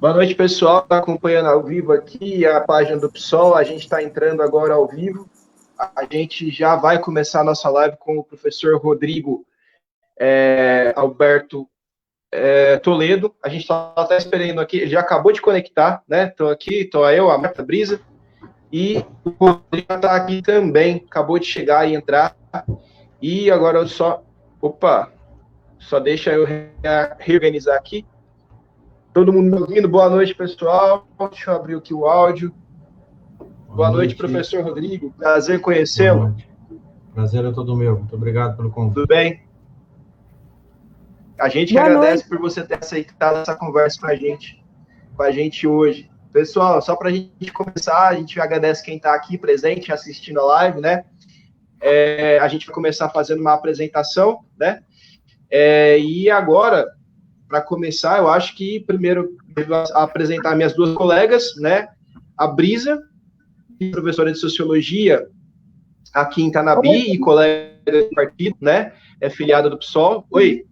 Boa noite, pessoal. Está acompanhando ao vivo aqui a página do PSOL. A gente está entrando agora ao vivo. A gente já vai começar a nossa live com o professor Rodrigo Alberto Toledo. A gente está esperando aqui. Ele já acabou de conectar, né? Estou aqui, estou eu, a Marta Brisa. E o Rodrigo está aqui também. Acabou de chegar e entrar. E agora eu só... Opa! Só deixa eu reorganizar aqui. Todo mundo me ouvindo? Boa noite, pessoal. Deixa eu abrir aqui o áudio. Boa noite, professor Rodrigo. Prazer conhecê-lo. Prazer é todo meu. Muito obrigado pelo convite. Tudo bem? A gente agradece por você ter aceitado essa conversa com a gente hoje. Pessoal, só para a gente começar, a gente agradece quem está aqui presente, assistindo a live, né? A gente vai começar fazendo uma apresentação, né? E agora, para começar, eu acho que primeiro eu vou apresentar minhas duas colegas, né? A Brisa, professora de Sociologia aqui em Tanabi e colega de partido, né? É filiada do PSOL. Oi.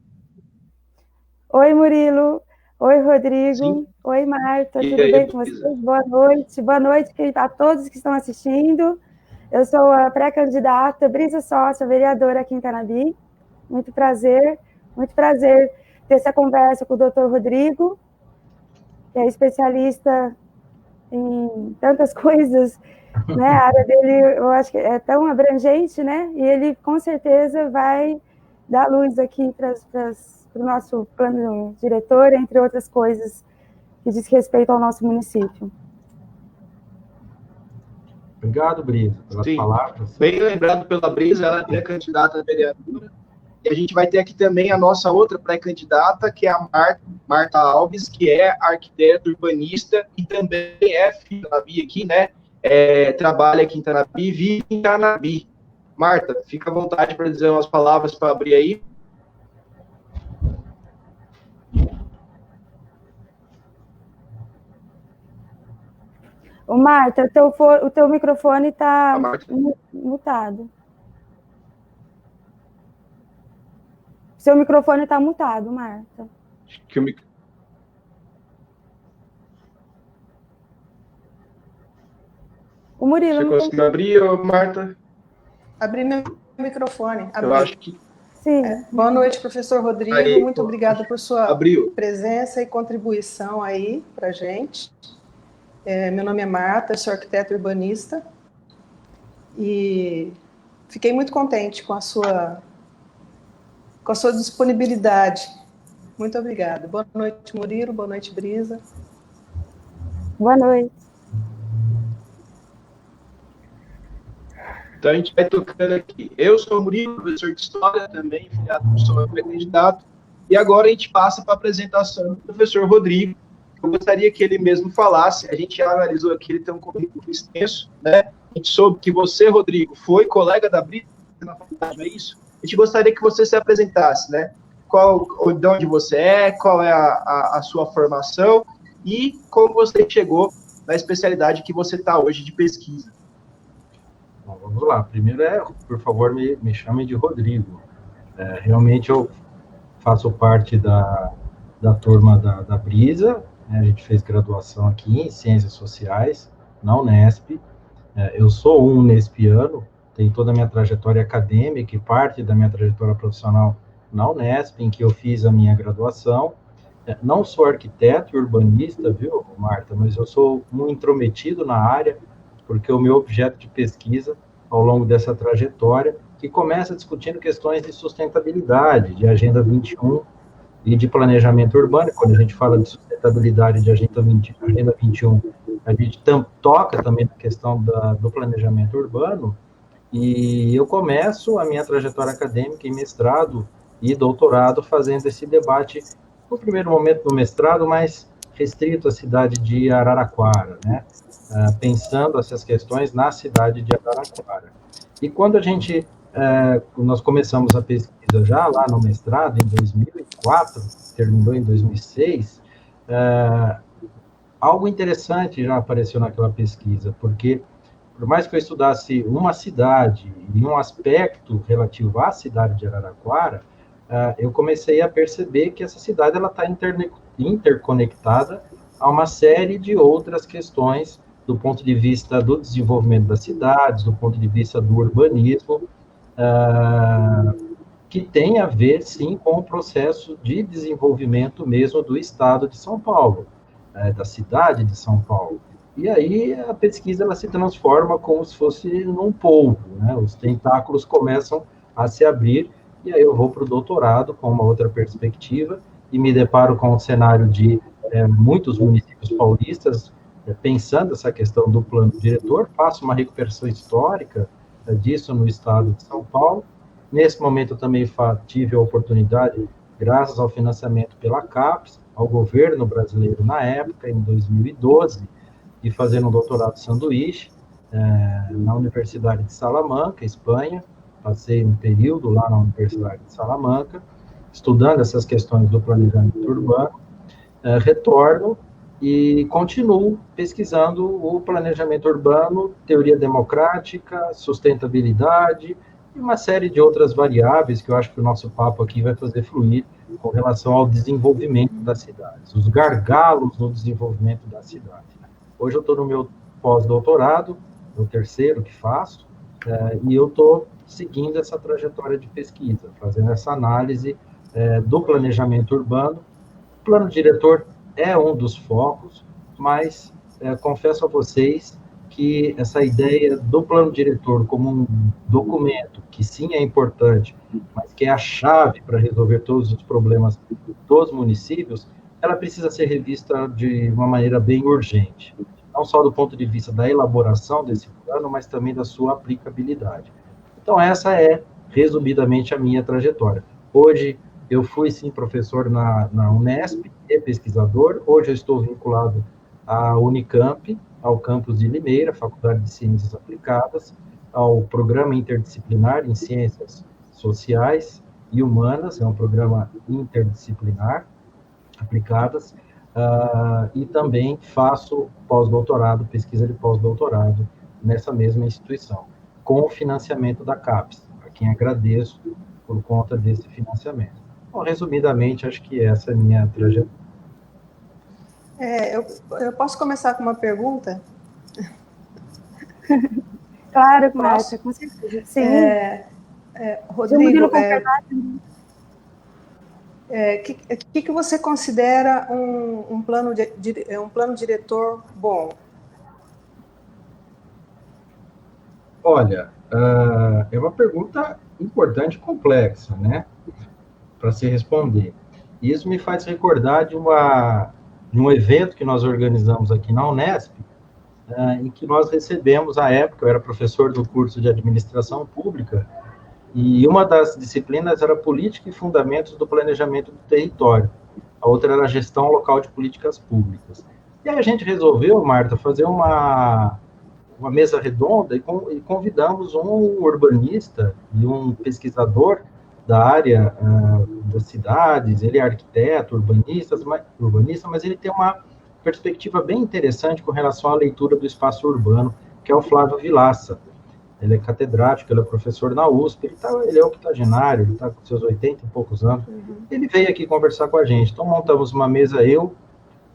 Oi, Murilo. Oi, Rodrigo. Sim. Oi, Marta. Tudo bem com vocês? Boa noite. Boa noite a todos que estão assistindo. Eu sou a pré-candidata Brisa Sócia, vereadora aqui em Tanabi. Muito prazer ter essa conversa com o doutor Rodrigo, que é especialista em tantas coisas, né? A área dele, eu acho que é tão abrangente, né? E ele, com certeza, vai dar luz aqui para o nosso plano diretor, entre outras coisas que diz respeito ao nosso município. Obrigado, Brisa, pelas palavras. Bem lembrado pela Brisa, ela é candidata a vereadora. E a gente vai ter aqui também a nossa outra pré-candidata, que é a Marta Alves, que é arquiteta urbanista e também é filha da Tanabi aqui, né? Trabalha aqui em Tanabi, vive em Tanabi. Marta, fica à vontade para dizer umas palavras para abrir aí. Ô, Marta, o teu microfone está mutado. Seu microfone está mutado, Marta. O Murilo. Você conseguiu abrir, Marta? Abri meu microfone. Eu acho que... Sim. Boa noite, professor Rodrigo. Aí, muito obrigada por sua presença e contribuição aí para a gente. Meu nome é Marta, sou arquiteta urbanista e fiquei muito contente com a sua disponibilidade. Muito obrigada. Boa noite, Murilo. Boa noite, Brisa. Boa noite. Então, a gente vai tocando aqui. Eu sou o Murilo, professor de História também, filiado do PSOL, pré-candidato. E agora a gente passa para a apresentação do professor Rodrigo. Eu gostaria que ele mesmo falasse. A gente já analisou aqui, ele tem um currículo extenso, né? A gente soube que você, Rodrigo, foi colega da Brisa na faculdade, não é isso? A gente gostaria que você se apresentasse, né? De onde você é, qual é a sua formação e como você chegou na especialidade que você está hoje de pesquisa. Bom, vamos lá. Primeiro por favor, me chamem de Rodrigo. Realmente eu faço parte da turma da Brisa, né? A gente fez graduação aqui em Ciências Sociais, na Unesp. Eu sou um unespiano, tenho toda a minha trajetória acadêmica e parte da minha trajetória profissional na Unesp, em que eu fiz a minha graduação. Não sou arquiteto e urbanista, viu, Marta, mas eu sou um intrometido na área, porque o meu objeto de pesquisa, ao longo dessa trajetória, que começa discutindo questões de sustentabilidade, de Agenda 21 e de planejamento urbano. Quando a gente fala de sustentabilidade de Agenda 21, a gente toca também na questão do planejamento urbano, e eu começo a minha trajetória acadêmica em mestrado e doutorado fazendo esse debate, no primeiro momento no mestrado, mais restrito à cidade de Araraquara, né? Pensando essas questões na cidade de Araraquara. E quando nós começamos a pesquisa já lá no mestrado, em 2004, terminou em 2006, algo interessante já apareceu naquela pesquisa, porque por mais que eu estudasse uma cidade e um aspecto relativo à cidade de Araraquara, eu comecei a perceber que essa cidade está interconectada a uma série de outras questões do ponto de vista do desenvolvimento das cidades, do ponto de vista do urbanismo, que tem a ver, sim, com o processo de desenvolvimento mesmo do Estado de São Paulo, da cidade de São Paulo. E aí a pesquisa ela se transforma como se fosse num polvo, né? Os tentáculos começam a se abrir, e aí eu vou para o doutorado com uma outra perspectiva, e me deparo com o cenário de muitos municípios paulistas pensando essa questão do plano diretor, faço uma recuperação histórica disso no estado de São Paulo. Nesse momento eu também tive a oportunidade, graças ao financiamento pela CAPES, ao governo brasileiro na época, em 2012, de fazer um doutorado sanduíche na Universidade de Salamanca, Espanha. Passei um período lá na Universidade de Salamanca, estudando essas questões do planejamento urbano. Retorno e continuo pesquisando o planejamento urbano, teoria democrática, sustentabilidade e uma série de outras variáveis que eu acho que o nosso papo aqui vai fazer fluir com relação ao desenvolvimento das cidades, os gargalos no desenvolvimento da cidade. Hoje eu estou no meu pós-doutorado, no terceiro que faço, e eu estou seguindo essa trajetória de pesquisa, fazendo essa análise do planejamento urbano. O plano diretor é um dos focos, mas confesso a vocês que essa ideia do plano diretor como um documento, que sim é importante, mas que é a chave para resolver todos os problemas dos municípios, ela precisa ser revista de uma maneira bem urgente. Não só do ponto de vista da elaboração desse plano, mas também da sua aplicabilidade. Então, essa é, resumidamente, a minha trajetória. Hoje, eu fui, sim, professor na Unesp e pesquisador. Hoje eu estou vinculado à Unicamp, ao campus de Limeira, Faculdade de Ciências Aplicadas, ao Programa Interdisciplinar em Ciências Sociais e Humanas, é um programa interdisciplinar aplicadas, e também faço pós-doutorado, pesquisa de pós-doutorado nessa mesma instituição, com o financiamento da CAPES, a quem agradeço por conta desse financiamento. Bom, resumidamente, acho que essa é a minha trajetória. Eu posso começar com uma pergunta? Claro, Márcia, com certeza. Sim. Rodrigo, que você considera um plano diretor bom? Olha, é uma pergunta importante e complexa, né, para se responder. Isso me faz recordar de um evento que nós organizamos aqui na Unesp, em que nós recebemos, à época, eu era professor do curso de Administração Pública, e uma das disciplinas era Política e Fundamentos do Planejamento do Território, a outra era Gestão Local de Políticas Públicas. E aí a gente resolveu, Marta, fazer uma mesa redonda e convidamos um urbanista e um pesquisador da área das cidades, ele é arquiteto, urbanista, mas ele tem uma perspectiva bem interessante com relação à leitura do espaço urbano, que é o Flávio Vilaça. Ele é catedrático, ele é professor na USP, ele é octogenário, ele está com seus 80 e poucos anos. Ele veio aqui conversar com a gente. Então, montamos uma mesa, eu,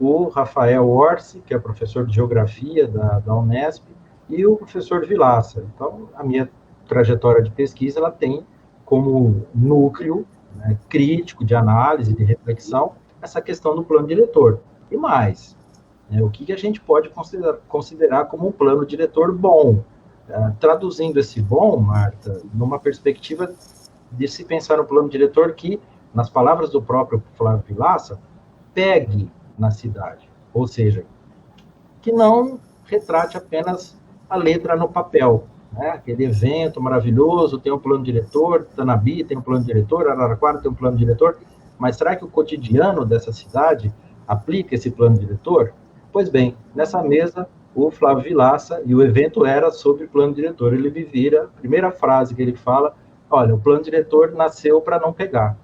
o Rafael Orsi, que é professor de Geografia da Unesp, e o professor Vilaça. Então, a minha trajetória de pesquisa, ela tem como núcleo, né, crítico, de análise, de reflexão, essa questão do plano diretor. E mais, né, o que a gente pode considerar como um plano diretor bom? Traduzindo esse bom, Marta, numa perspectiva de se pensar no plano diretor que, nas palavras do próprio Flávio Vilaça, pegue na cidade. Ou seja, que não retrate apenas a letra no papel, né? Aquele evento maravilhoso, tem um plano diretor, Tanabi tem um plano diretor, Araraquara tem um plano diretor, mas será que o cotidiano dessa cidade aplica esse plano diretor? Pois bem, nessa mesa, o Flávio Vilaça, e o evento era sobre plano diretor, ele me vira, a primeira frase que ele fala, olha, o plano diretor nasceu para não pegar.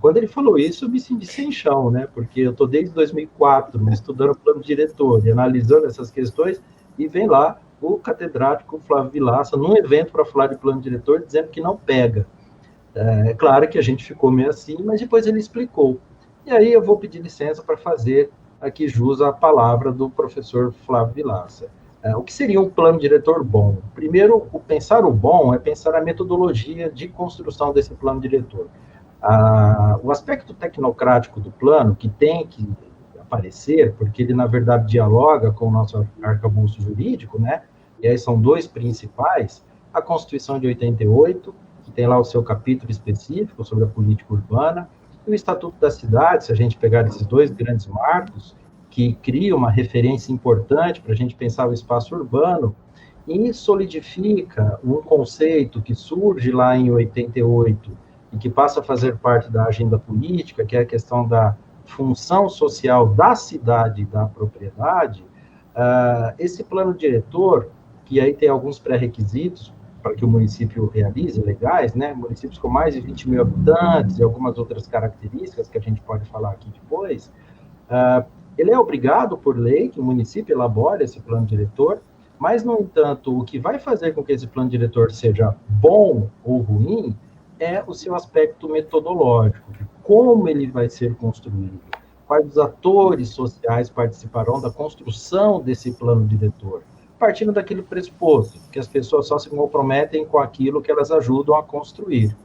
Quando ele falou isso, eu me senti sem chão, né? Porque eu estou desde 2004 estudando plano diretor e analisando essas questões, e vem lá o catedrático Flávio Vilaça, num evento para falar de plano diretor, dizendo que não pega. É claro que a gente ficou meio assim, mas depois ele explicou. E aí eu vou pedir licença para fazer aqui jus a palavra do professor Flávio Vilaça. O que seria um plano diretor bom? Primeiro, pensar o bom é pensar a metodologia de construção desse plano diretor. O aspecto tecnocrático do plano, que tem que aparecer, porque ele, na verdade, dialoga com o nosso arcabouço jurídico, né? E aí são dois principais: a Constituição de 88, que tem lá o seu capítulo específico sobre a política urbana, e o Estatuto da Cidade, se a gente pegar esses dois grandes marcos, que cria uma referência importante para a gente pensar o espaço urbano, e solidifica um conceito que surge lá em 88 e que passa a fazer parte da agenda política, que é a questão da função social da cidade e da propriedade. Esse plano diretor, que aí tem alguns pré-requisitos para que o município realize, legais, né? Municípios com mais de 20 mil habitantes e algumas outras características que a gente pode falar aqui depois, ele é obrigado por lei que o município elabore esse plano diretor, mas, no entanto, o que vai fazer com que esse plano diretor seja bom ou ruim é o seu aspecto metodológico, de como ele vai ser construído, quais os atores sociais participarão da construção desse plano diretor, partindo daquele pressuposto, que as pessoas só se comprometem com aquilo que elas ajudam a construir.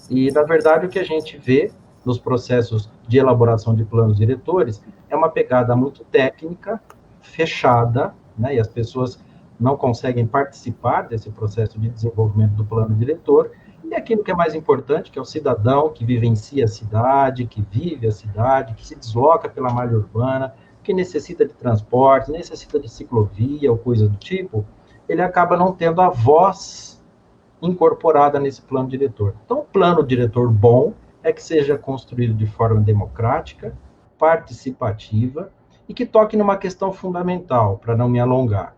E, na verdade, o que a gente vê nos processos de elaboração de planos diretores é uma pegada muito técnica, fechada, né, e as pessoas não conseguem participar desse processo de desenvolvimento do plano diretor, e aquilo que é mais importante, que é o cidadão que vivencia a cidade, que vive a cidade, que se desloca pela malha urbana, que necessita de transporte, necessita de ciclovia ou coisa do tipo, ele acaba não tendo a voz incorporada nesse plano diretor. Então, o plano diretor bom é que seja construído de forma democrática, participativa e que toque numa questão fundamental, para não me alongar.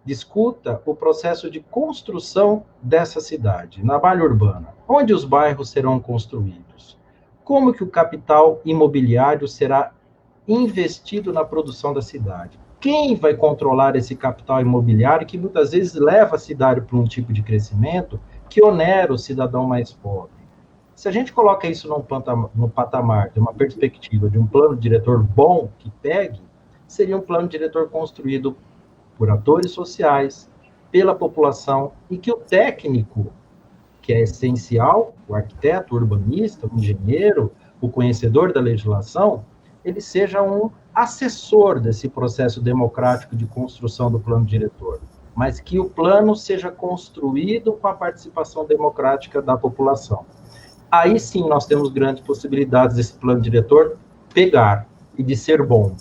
Discuta o processo de construção dessa cidade, na malha urbana. Onde os bairros serão construídos? Como que o capital imobiliário será investido na produção da cidade? Quem vai controlar esse capital imobiliário que muitas vezes leva a cidade para um tipo de crescimento que onera o cidadão mais pobre? Se a gente coloca isso no patamar de uma perspectiva de um plano diretor bom que pegue, seria um plano diretor construído por atores sociais, pela população, e que o técnico, que é essencial, o arquiteto, o urbanista, o engenheiro, o conhecedor da legislação, ele seja um assessor desse processo democrático de construção do plano diretor, mas que o plano seja construído com a participação democrática da população. Aí sim nós temos grandes possibilidades desse plano diretor pegar e de ser bom,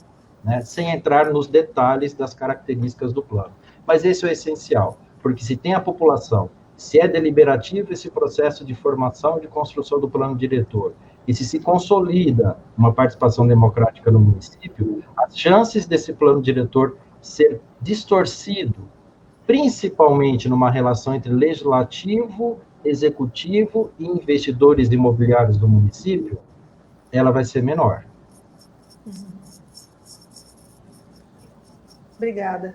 né, sem entrar nos detalhes das características do plano. Mas esse é o essencial, porque se tem a população, se é deliberativo esse processo de formação e de construção do plano diretor, e se consolida uma participação democrática no município, as chances desse plano diretor ser distorcido, principalmente numa relação entre legislativo, executivo e investidores imobiliários do município, ela vai ser menor. Obrigada.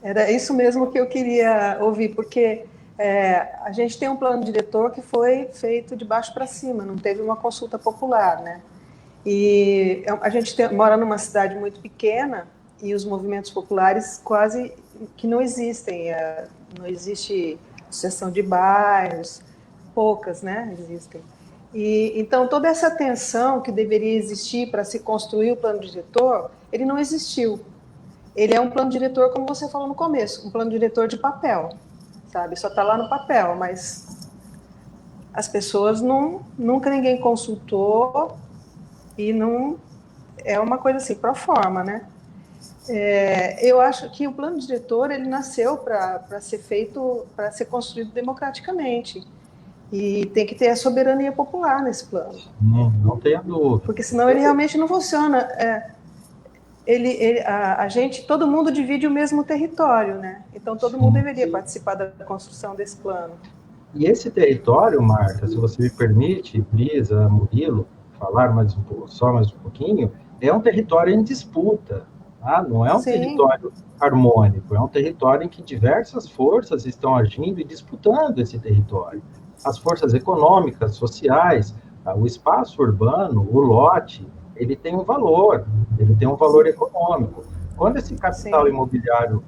Era isso mesmo que eu queria ouvir, porque a gente tem um plano diretor que foi feito de baixo para cima, não teve uma consulta popular, né? E a gente mora numa cidade muito pequena e os movimentos populares quase que não existem. Não existe associação de bairros, poucas, né, existem. E então toda essa atenção que deveria existir para se construir o plano diretor, ele não existiu. Ele é um plano diretor, como você falou no começo, um plano diretor de papel, sabe? Só está lá no papel, mas as pessoas nunca ninguém consultou e não é uma coisa assim, pro forma, né? Eu acho que o plano diretor ele nasceu para ser feito, para ser construído democraticamente. E tem que ter a soberania popular nesse plano. Não tenha dúvida. Porque senão ele realmente não funciona. Todo mundo divide o mesmo território, né? Então todo mundo deveria participar da construção desse plano. E esse território, Marta, se você me permite, Brisa, Murilo, falar mais um pouquinho, é um território em disputa. Não é um território harmônico, é um território em que diversas forças estão agindo e disputando esse território. As forças econômicas, sociais, o espaço urbano, o lote, ele tem um valor econômico. Quando esse capital imobiliário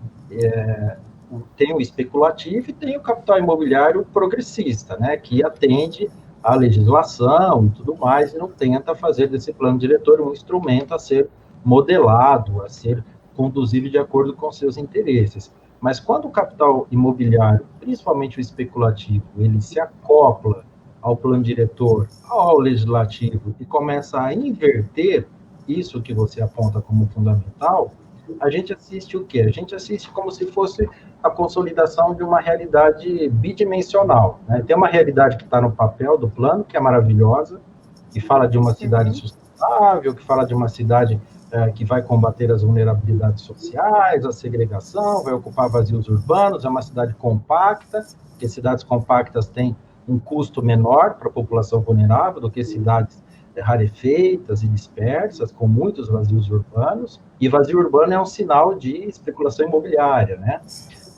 tem o especulativo e tem o capital imobiliário progressista, né, que atende à legislação e tudo mais, e não tenta fazer desse plano diretor um instrumento a ser modelado, a ser conduzido de acordo com seus interesses. Mas quando o capital imobiliário, principalmente o especulativo, ele se acopla ao plano diretor, ao legislativo, e começa a inverter isso que você aponta como fundamental, a gente assiste o quê? A gente assiste como se fosse a consolidação de uma realidade bidimensional, né? Tem uma realidade que está no papel do plano, que é maravilhosa, que fala de uma cidade sustentável, que fala de uma cidade que vai combater as vulnerabilidades sociais, a segregação, vai ocupar vazios urbanos, é uma cidade compacta, porque cidades compactas têm um custo menor para a população vulnerável do que cidades rarefeitas e dispersas, com muitos vazios urbanos, e vazio urbano é um sinal de especulação imobiliária, né?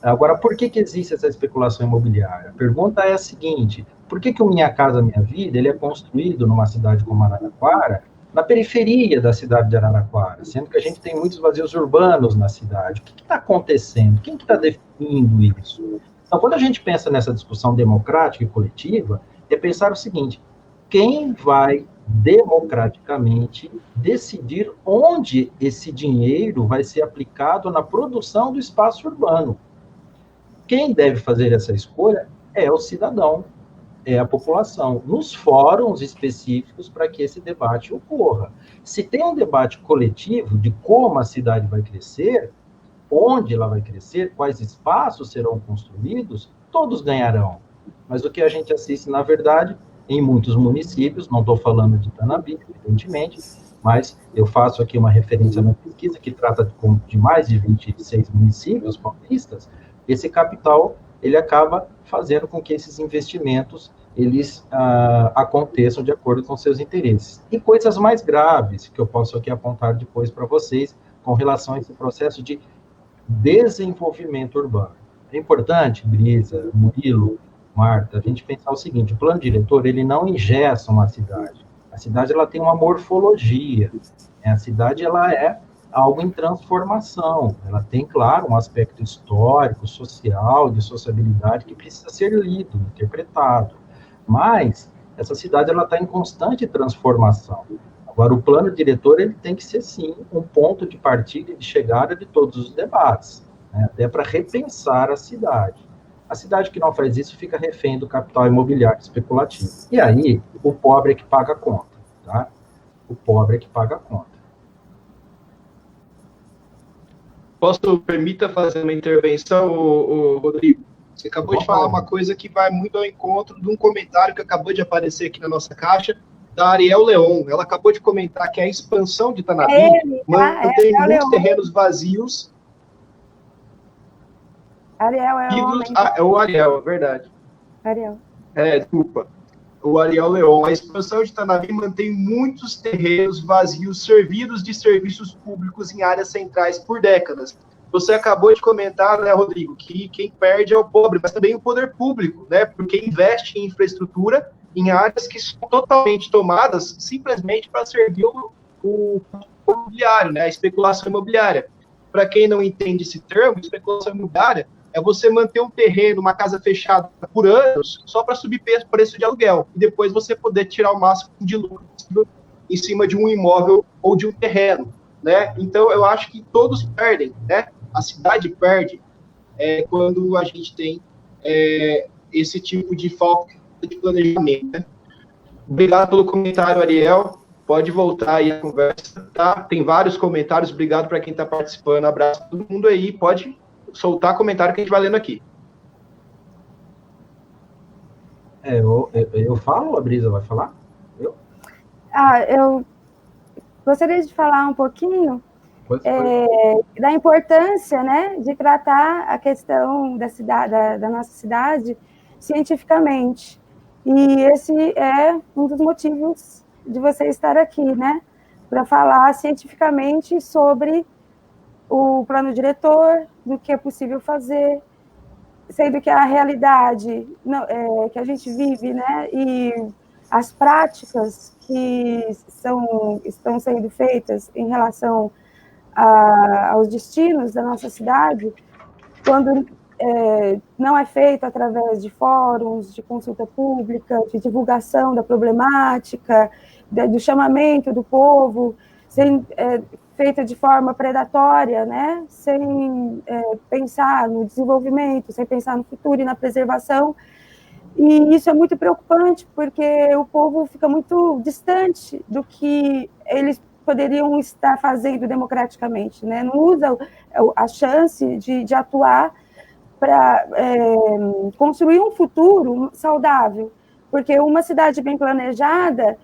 Agora, por que existe essa especulação imobiliária? A pergunta é a seguinte: por que o Minha Casa Minha Vida ele é construído numa cidade como Araraquara, na periferia da cidade de Araraquara, sendo que a gente tem muitos vazios urbanos na cidade? O que está acontecendo? Quem que está definindo isso? Então, quando a gente pensa nessa discussão democrática e coletiva, é pensar o seguinte: quem vai democraticamente decidir onde esse dinheiro vai ser aplicado na produção do espaço urbano? Quem deve fazer essa escolha é o cidadão, é a população, nos fóruns específicos para que esse debate ocorra. Se tem um debate coletivo de como a cidade vai crescer, onde ela vai crescer, quais espaços serão construídos, todos ganharão. Mas o que a gente assiste, na verdade, em muitos municípios, não estou falando de Tanabi, evidentemente, mas eu faço aqui uma referência na pesquisa que trata de mais de 26 municípios paulistas. Esse capital, ele acaba fazendo com que esses investimentos, eles aconteçam de acordo com seus interesses. E coisas mais graves, que eu posso aqui apontar depois para vocês, com relação a esse processo de desenvolvimento urbano. É importante, Brisa, Murilo, Marta, a gente pensar o seguinte: o plano diretor, ele não engessa uma cidade. A cidade, ela tem uma morfologia, né? A cidade, ela é algo em transformação. Ela tem, claro, um aspecto histórico, social, de sociabilidade que precisa ser lido, interpretado. Mas essa cidade, ela está em constante transformação. Agora, o plano diretor, ele tem que ser, sim, um ponto de partida e de chegada de todos os debates, né? Até para repensar a cidade. A cidade que não faz isso fica refém do capital imobiliário especulativo. E aí, o pobre é que paga a conta, tá? O pobre é que paga a conta. Permita fazer uma intervenção, Rodrigo? Você acabou de falar uma coisa que vai muito ao encontro de um comentário que acabou de aparecer aqui na nossa caixa, da Ariel Leon. Ela acabou de comentar que a expansão de Tanabi mantém muitos terrenos vazios. Ariel é o homem. É o Ariel, é verdade. Ariel. Desculpa. O Ariel Leon. A expansão de Tanabi mantém muitos terrenos vazios servidos de serviços públicos em áreas centrais por décadas. Você acabou de comentar, né, Rodrigo, que quem perde é o pobre, mas também o poder público, né, porque investe em infraestrutura em áreas que são totalmente tomadas simplesmente para servir o imobiliário, né, a especulação imobiliária. Para quem não entende esse termo, especulação imobiliária é você manter um terreno, uma casa fechada por anos, só para subir preço de aluguel, e depois você poder tirar o máximo de lucro em cima de um imóvel ou de um terreno, né? Então, eu acho que todos perdem, né? A cidade perde quando a gente tem esse tipo de falta de planejamento, né? Obrigado pelo comentário, Ariel. Pode voltar aí a conversa, tá? Tem vários comentários. Obrigado para quem está participando. Abraço a todo mundo aí. Pode soltar comentário que a gente vai lendo aqui. Eu falo, a Brisa vai falar? Eu gostaria de falar um pouquinho da importância, né, de tratar a questão da cidade, da nossa cidade cientificamente. E esse é um dos motivos de você estar aqui, né, para falar cientificamente sobre o plano diretor, do que é possível fazer, sendo que a realidade que a gente vive, né, e as práticas que estão sendo feitas em relação aos destinos da nossa cidade, quando não é feito através de fóruns, de consulta pública, de divulgação da problemática, do chamamento do povo, feita de forma predatória, né? Sem pensar no desenvolvimento, sem pensar no futuro e na preservação. E isso é muito preocupante, porque o povo fica muito distante do que eles poderiam estar fazendo democraticamente, né? Não usa a chance de atuar para construir um futuro saudável, porque uma cidade bem planejada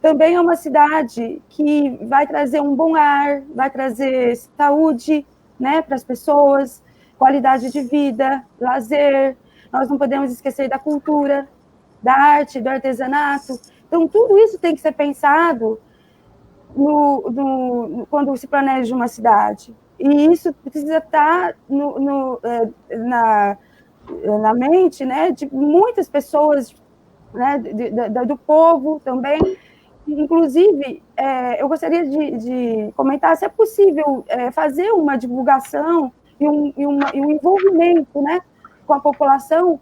também é uma cidade que vai trazer um bom ar, vai trazer saúde, né, para as pessoas, qualidade de vida, lazer. Nós não podemos esquecer da cultura, da arte, do artesanato. Então, tudo isso tem que ser pensado quando se planeja uma cidade. E isso precisa estar na mente, né, de muitas pessoas, né, do povo também. Inclusive, eu gostaria de comentar se é possível fazer uma divulgação e um envolvimento, né, com a população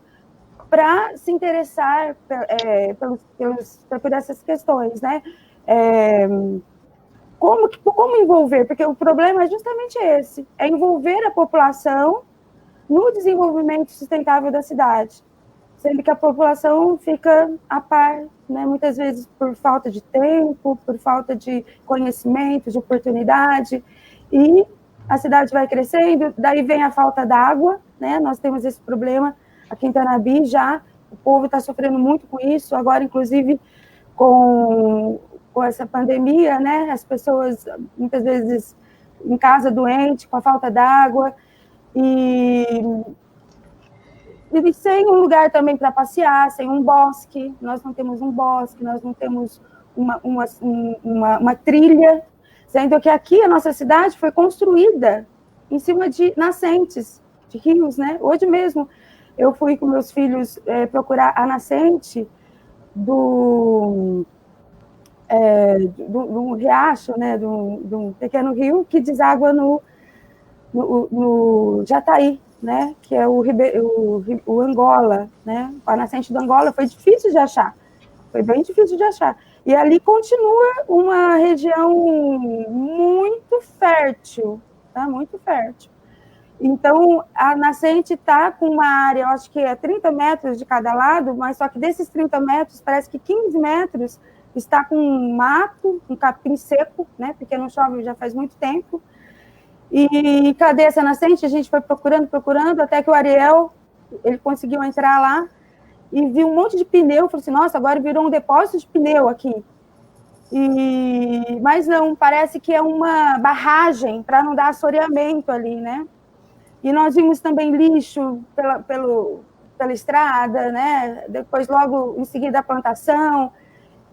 para se interessar por essas questões, né? Como envolver? Porque o problema é justamente esse, é envolver a população no desenvolvimento sustentável da cidade, sendo que a população fica a par, né, muitas vezes por falta de tempo, por falta de conhecimento, de oportunidade, e a cidade vai crescendo, daí vem a falta d'água, né? Nós temos esse problema aqui em Tanabi já, o povo está sofrendo muito com isso, agora, inclusive, com essa pandemia, né? As pessoas, muitas vezes, em casa doente, com a falta d'água, e sem um lugar também para passear, sem um bosque, nós não temos um bosque, nós não temos uma trilha, sendo que aqui a nossa cidade foi construída em cima de nascentes, de rios, né? Hoje mesmo eu fui com meus filhos procurar a nascente do riacho, né? De um pequeno rio que deságua no Jataí, né? Que é o Angola, né? A nascente do Angola foi difícil de achar, foi bem difícil de achar. E ali continua uma região muito fértil, tá? Muito fértil. Então, a nascente está com uma área, eu acho que é 30 metros de cada lado, mas só que desses 30 metros, parece que 15 metros está com um mato, um capim seco, né? Porque não chove já faz muito tempo. E cadê essa nascente? A gente foi procurando, até que o Ariel, ele conseguiu entrar lá e viu um monte de pneu, falou assim, nossa, agora virou um depósito de pneu aqui. Mas não, parece que é uma barragem para não dar assoreamento ali, né? E nós vimos também lixo pela estrada, né? Depois, logo em seguida, a plantação,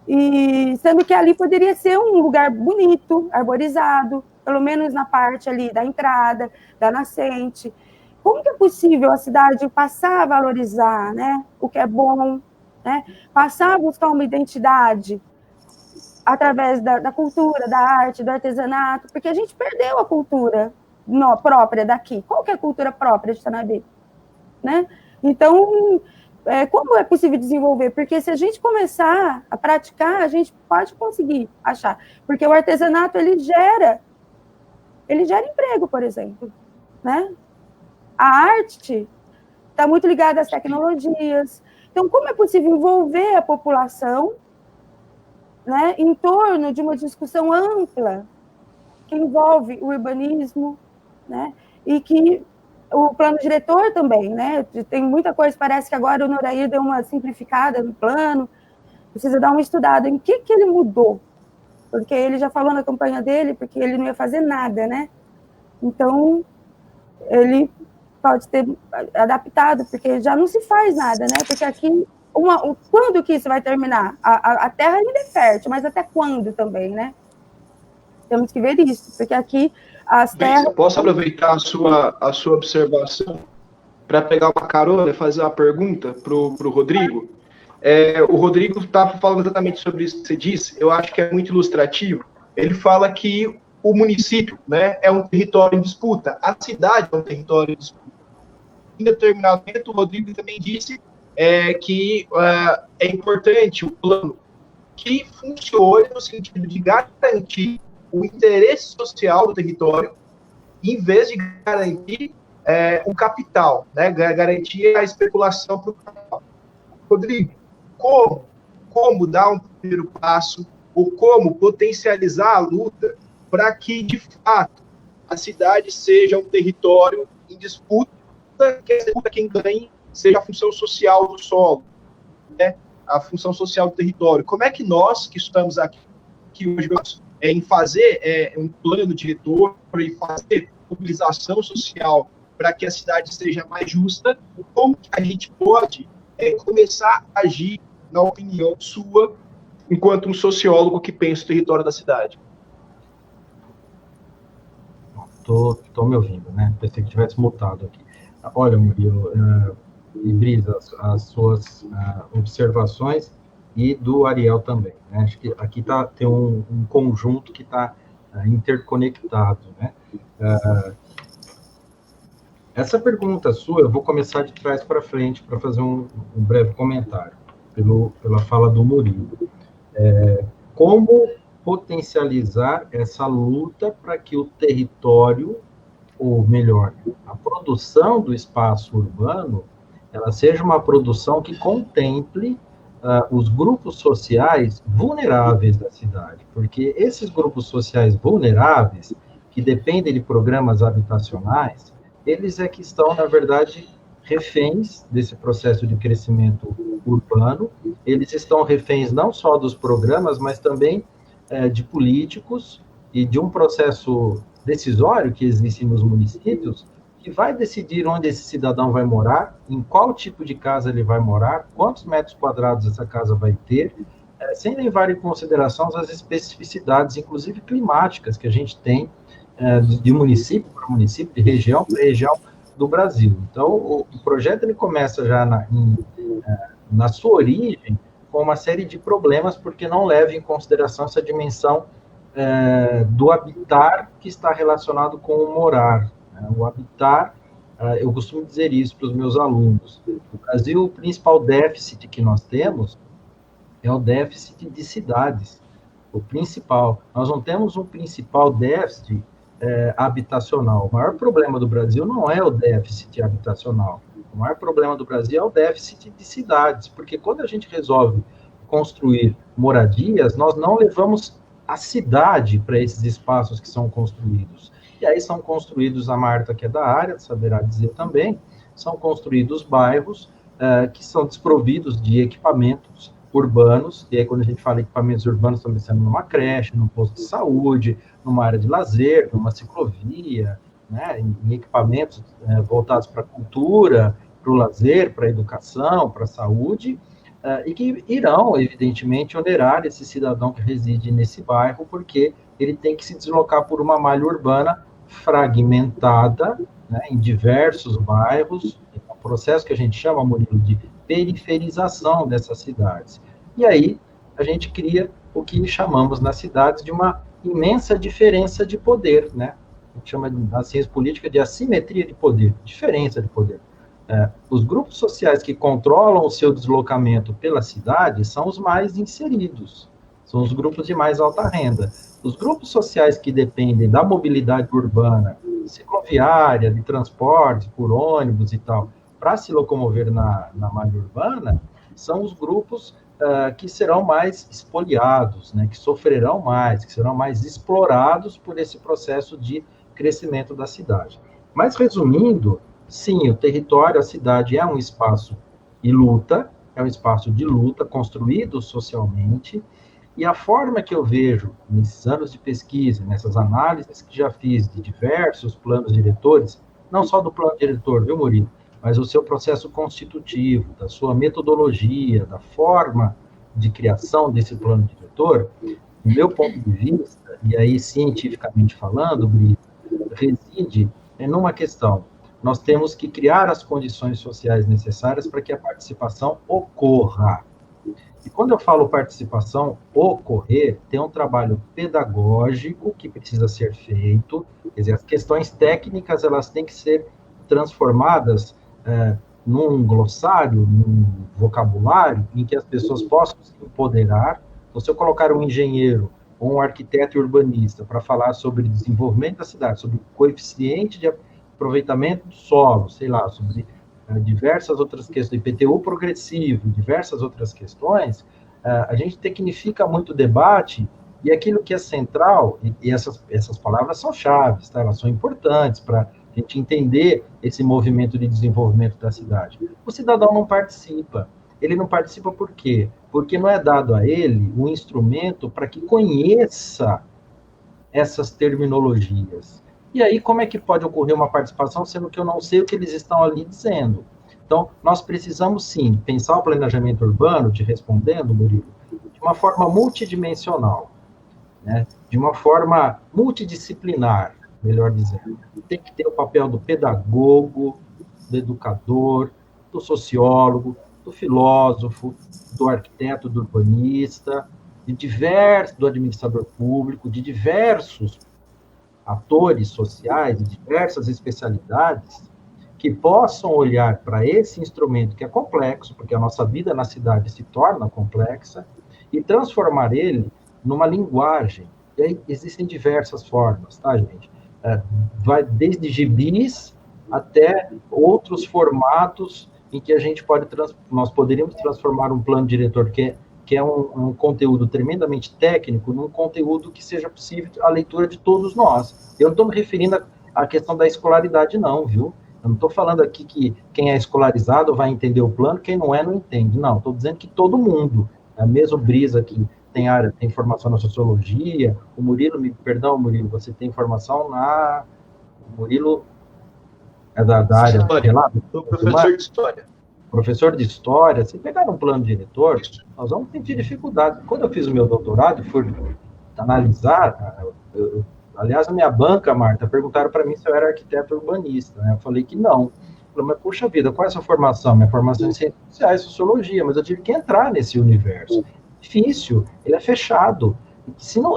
e sendo que ali poderia ser um lugar bonito, arborizado, pelo menos na parte ali da entrada, da nascente. Como que é possível a cidade passar a valorizar, né, o que é bom, né, passar a buscar uma identidade através da cultura, da arte, do artesanato, porque a gente perdeu a cultura própria daqui. Qual que é a cultura própria de Tanabi? Né? Então, como é possível desenvolver? Porque se a gente começar a praticar, a gente pode conseguir achar. Porque o artesanato, ele gera emprego, por exemplo. Né? A arte está muito ligada às tecnologias. Então, como é possível envolver a população, né, em torno de uma discussão ampla que envolve o urbanismo, né, e que o plano diretor também, né, tem muita coisa, parece que agora o Norair deu uma simplificada no plano, precisa dar uma estudada em que ele mudou, porque ele já falou na campanha dele, porque ele não ia fazer nada, né, então ele pode ter adaptado, porque já não se faz nada, né, porque aqui quando que isso vai terminar? A terra ainda é fértil, mas até quando também, né? Temos que ver isso, porque aqui as terras... Eu posso aproveitar a sua observação para pegar uma carona e fazer uma pergunta para o Rodrigo? o Rodrigo estava falando exatamente sobre isso que você disse, eu acho que é muito ilustrativo. Ele fala que o município, né, é um território em disputa, a cidade é um território em disputa. Em determinado momento, o Rodrigo também disse que é importante o plano que funcione no sentido de garantir o interesse social do território, em vez de garantir o capital, né, garantir a especulação para o capital. Rodrigo, como dar um primeiro passo, ou como potencializar a luta para que, de fato, a cidade seja um território em disputa, que a disputa quem ganhe seja a função social do solo, né? A função social do território. Como é que nós, que estamos aqui hoje, em fazer um plano diretor, em fazer mobilização social para que a cidade seja mais justa, como que a gente pode começar a agir, na opinião sua, enquanto um sociólogo que pensa o território da cidade? Estou me ouvindo, né? Pensei que tivesse mutado aqui. Olha, Murilo e Brisa, as suas observações, e do Ariel também, né? Acho que aqui tem um conjunto que está interconectado, né? Essa pergunta sua, eu vou começar de trás para frente para fazer um breve comentário, pela fala do Murilo. Como potencializar essa luta para que o território, ou melhor, a produção do espaço urbano, ela seja uma produção que contemple os grupos sociais vulneráveis da cidade, porque esses grupos sociais vulneráveis, que dependem de programas habitacionais, eles é que estão, na verdade, reféns desse processo de crescimento urbano, eles estão reféns não só dos programas, mas também de políticos e de um processo decisório que existe nos municípios, que vai decidir onde esse cidadão vai morar, em qual tipo de casa ele vai morar, quantos metros quadrados essa casa vai ter, sem levar em consideração as especificidades, inclusive climáticas, que a gente tem de município para município, de região para região do Brasil. Então, o projeto ele começa já na sua origem com uma série de problemas, porque não leva em consideração essa dimensão do habitar que está relacionado com o morar. Né? O habitar, eu costumo dizer isso para os meus alunos. No Brasil, o principal déficit que nós temos é o déficit de cidades. O principal. Nós não temos um principal déficit habitacional. O maior problema do Brasil não é o déficit habitacional. O maior problema do Brasil é o déficit de cidades, porque quando a gente resolve construir moradias, nós não levamos a cidade para esses espaços que são construídos. E aí são construídos, a Marta, que é da área, saberá dizer também, são construídos bairros que são desprovidos de equipamentos urbanos, e aí quando a gente fala equipamentos urbanos, estamos pensando numa creche, num posto de saúde, numa área de lazer, numa ciclovia, né, em equipamentos voltados para a cultura, para o lazer, para a educação, para a saúde, e que irão, evidentemente, onerar esse cidadão que reside nesse bairro, porque ele tem que se deslocar por uma malha urbana fragmentada, né, em diversos bairros, é um processo que a gente chama, Murilo, de periferização dessas cidades. E aí a gente cria o que chamamos nas cidades de uma imensa diferença de poder, né? A gente chama na ciência política de assimetria de poder, diferença de poder. Os grupos sociais que controlam o seu deslocamento pela cidade são os mais inseridos, são os grupos de mais alta renda. Os grupos sociais que dependem da mobilidade urbana, cicloviária, de transporte por ônibus e tal, para se locomover na malha urbana, são os grupos que serão mais espoliados, né, que sofrerão mais, que serão mais explorados por esse processo de crescimento da cidade. Mas, resumindo, sim, o território, a cidade é um espaço de luta, é um espaço de luta construído socialmente, e a forma que eu vejo nesses anos de pesquisa, nessas análises que já fiz de diversos planos diretores, não só do plano diretor, viu, Murilo, mas o seu processo constitutivo, da sua metodologia, da forma de criação desse plano diretor, do meu ponto de vista, e aí cientificamente falando, Brito, reside numa questão. Nós temos que criar as condições sociais necessárias para que a participação ocorra. E quando eu falo participação, ocorrer, tem um trabalho pedagógico que precisa ser feito, quer dizer, as questões técnicas, elas têm que ser transformadas num glossário, num vocabulário, em que as pessoas possam se empoderar. Então, se eu colocar um engenheiro ou um arquiteto urbanista para falar sobre desenvolvimento da cidade, sobre o coeficiente de aproveitamento do solo, sei lá, sobre diversas outras questões, IPTU progressivo, diversas outras questões, a gente tecnifica muito o debate, e aquilo que é central, e essas palavras são chaves, tá? Elas são importantes para a gente entender esse movimento de desenvolvimento da cidade. O cidadão não participa. Ele não participa por quê? Porque não é dado a ele um instrumento para que conheça essas terminologias. E aí, como é que pode ocorrer uma participação, sendo que eu não sei o que eles estão ali dizendo? Então, nós precisamos, sim, pensar o planejamento urbano, te respondendo, Murilo, de uma forma multidimensional, né? De uma forma multidisciplinar, melhor dizendo. Tem que ter o papel do pedagogo, do educador, do sociólogo, do filósofo, do arquiteto, do urbanista, do administrador público, de diversos atores sociais, de diversas especialidades, que possam olhar para esse instrumento que é complexo, porque a nossa vida na cidade se torna complexa, e transformar ele numa linguagem. E aí existem diversas formas, tá, gente? Vai desde gibis até outros formatos em que a gente nós poderíamos transformar um plano diretor que é um conteúdo tremendamente técnico num conteúdo que seja possível a leitura de todos nós. Eu não estou me referindo à questão da escolaridade, não, viu? Eu não estou falando aqui que quem é escolarizado vai entender o plano, quem não é, não entende. Não, estou dizendo que todo mundo, mesmo Brisa, que tem formação na sociologia, o Murilo, Murilo, você tem formação o Murilo é da área... Sou professor de História. Professor de História, se pegar um plano diretor, nós vamos ter dificuldade. Quando eu fiz o meu doutorado, fui analisar, aliás, a minha banca, Marta, perguntaram para mim se eu era arquiteto urbanista, né? Eu falei que não. Eu falei, mas, puxa vida, qual é a sua formação? Minha formação é em ciências sociais, sociologia, mas eu tive que entrar nesse universo. Difícil, ele é fechado.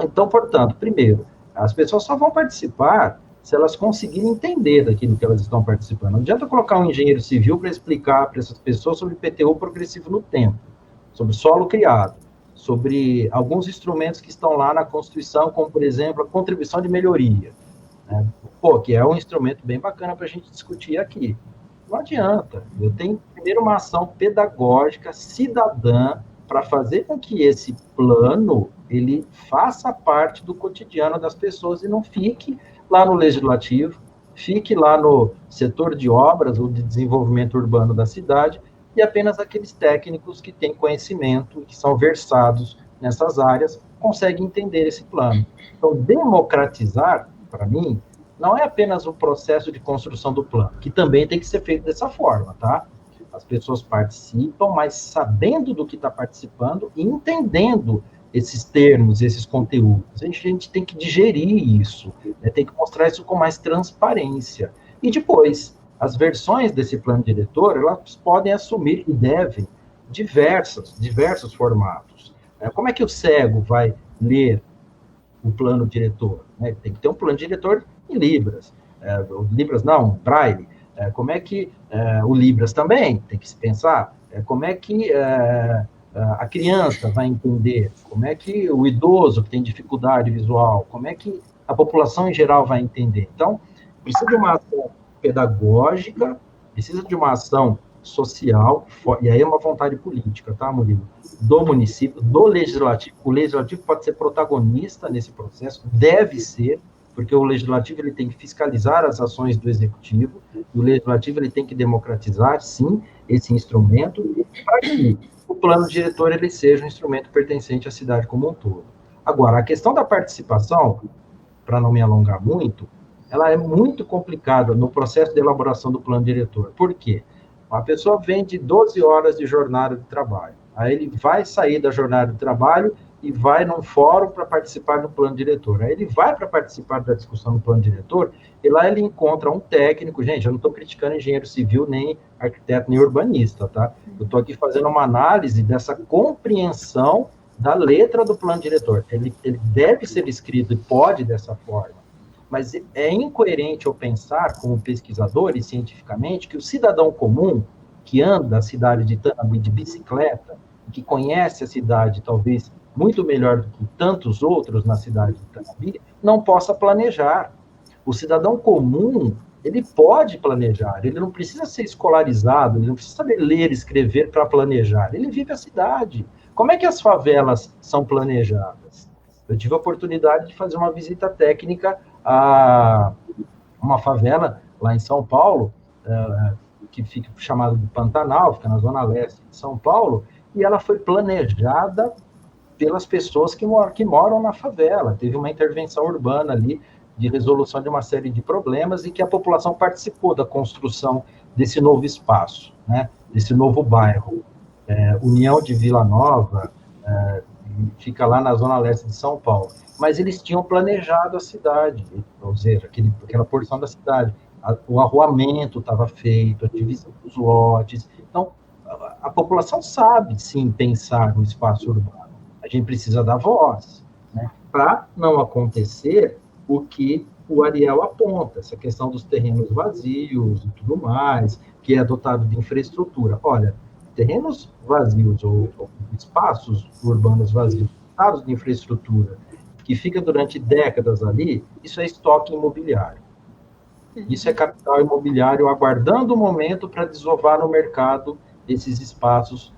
Então, portanto, primeiro, as pessoas só vão participar se elas conseguirem entender daquilo que elas estão participando. Não adianta colocar um engenheiro civil para explicar para essas pessoas sobre IPTU progressivo no tempo, sobre solo criado, sobre alguns instrumentos que estão lá na Constituição, como, por exemplo, a contribuição de melhoria, né? Que é um instrumento bem bacana para a gente discutir aqui. Não adianta. Eu tenho, primeiro, uma ação pedagógica, cidadã, para fazer com que esse plano ele faça parte do cotidiano das pessoas e não fique lá no legislativo, fique lá no setor de obras ou de desenvolvimento urbano da cidade, e apenas aqueles técnicos que têm conhecimento, que são versados nessas áreas, conseguem entender esse plano. Então, democratizar, para mim, não é apenas o processo de construção do plano, que também tem que ser feito dessa forma, tá? As pessoas participam, mas sabendo do que está participando e entendendo esses termos, esses conteúdos. A gente tem que digerir isso, né? Tem que mostrar isso com mais transparência. E depois, as versões desse plano diretor, elas podem assumir e devem diversos formatos. Como é que o cego vai ler o plano diretor? Tem que ter um plano diretor em Libras. Libras não, Braille. Como é que o Libras também tem que se pensar? Como é que a criança vai entender? Como é que o idoso que tem dificuldade visual? Como é que a população em geral vai entender? Então, precisa de uma ação pedagógica, precisa de uma ação social, e aí é uma vontade política, tá, Murilo? Do município, do legislativo. O legislativo pode ser protagonista nesse processo, deve ser, porque o legislativo ele tem que fiscalizar as ações do executivo, e o legislativo ele tem que democratizar, sim, esse instrumento, para que o plano diretor ele seja um instrumento pertencente à cidade como um todo. Agora, a questão da participação, para não me alongar muito, ela é muito complicada no processo de elaboração do plano diretor. Por quê? Uma pessoa vem de 12 horas de jornada de trabalho. Aí ele vai sair da jornada de trabalho e vai num fórum para participar do plano diretor. Aí ele vai para participar da discussão do plano diretor, e lá ele encontra um técnico. Gente, eu não estou criticando engenheiro civil, nem arquiteto, nem urbanista, tá? Eu estou aqui fazendo uma análise dessa compreensão da letra do plano diretor. Ele deve ser escrito e pode dessa forma, mas é incoerente eu pensar, como pesquisador e cientificamente, que o cidadão comum, que anda a cidade de Tanabi de bicicleta, que conhece a cidade talvez muito melhor do que tantos outros na cidade de Tanabi, não possa planejar. O cidadão comum, ele pode planejar, ele não precisa ser escolarizado, ele não precisa saber ler e escrever para planejar, ele vive a cidade. Como é que as favelas são planejadas? Eu tive a oportunidade de fazer uma visita técnica a uma favela lá em São Paulo, que fica chamada de Pantanal, fica na zona leste de São Paulo, e ela foi planejada pelas pessoas que moram na favela. Teve uma intervenção urbana ali, de resolução de uma série de problemas, e que a população participou da construção desse novo espaço, né, desse novo bairro. União de Vila Nova, fica lá na zona leste de São Paulo. Mas eles tinham planejado a cidade, ou seja, aquela porção da cidade. O arruamento estava feito, a divisão dos lotes. Então, a população sabe, sim, pensar no espaço urbano. A gente precisa dar voz, né, para não acontecer o que o Ariel aponta, essa questão dos terrenos vazios e tudo mais, que é dotado de infraestrutura. Olha, terrenos vazios ou espaços urbanos vazios, dotados de infraestrutura, que fica durante décadas ali, isso é estoque imobiliário. Isso é capital imobiliário aguardando o momento para desovar no mercado esses espaços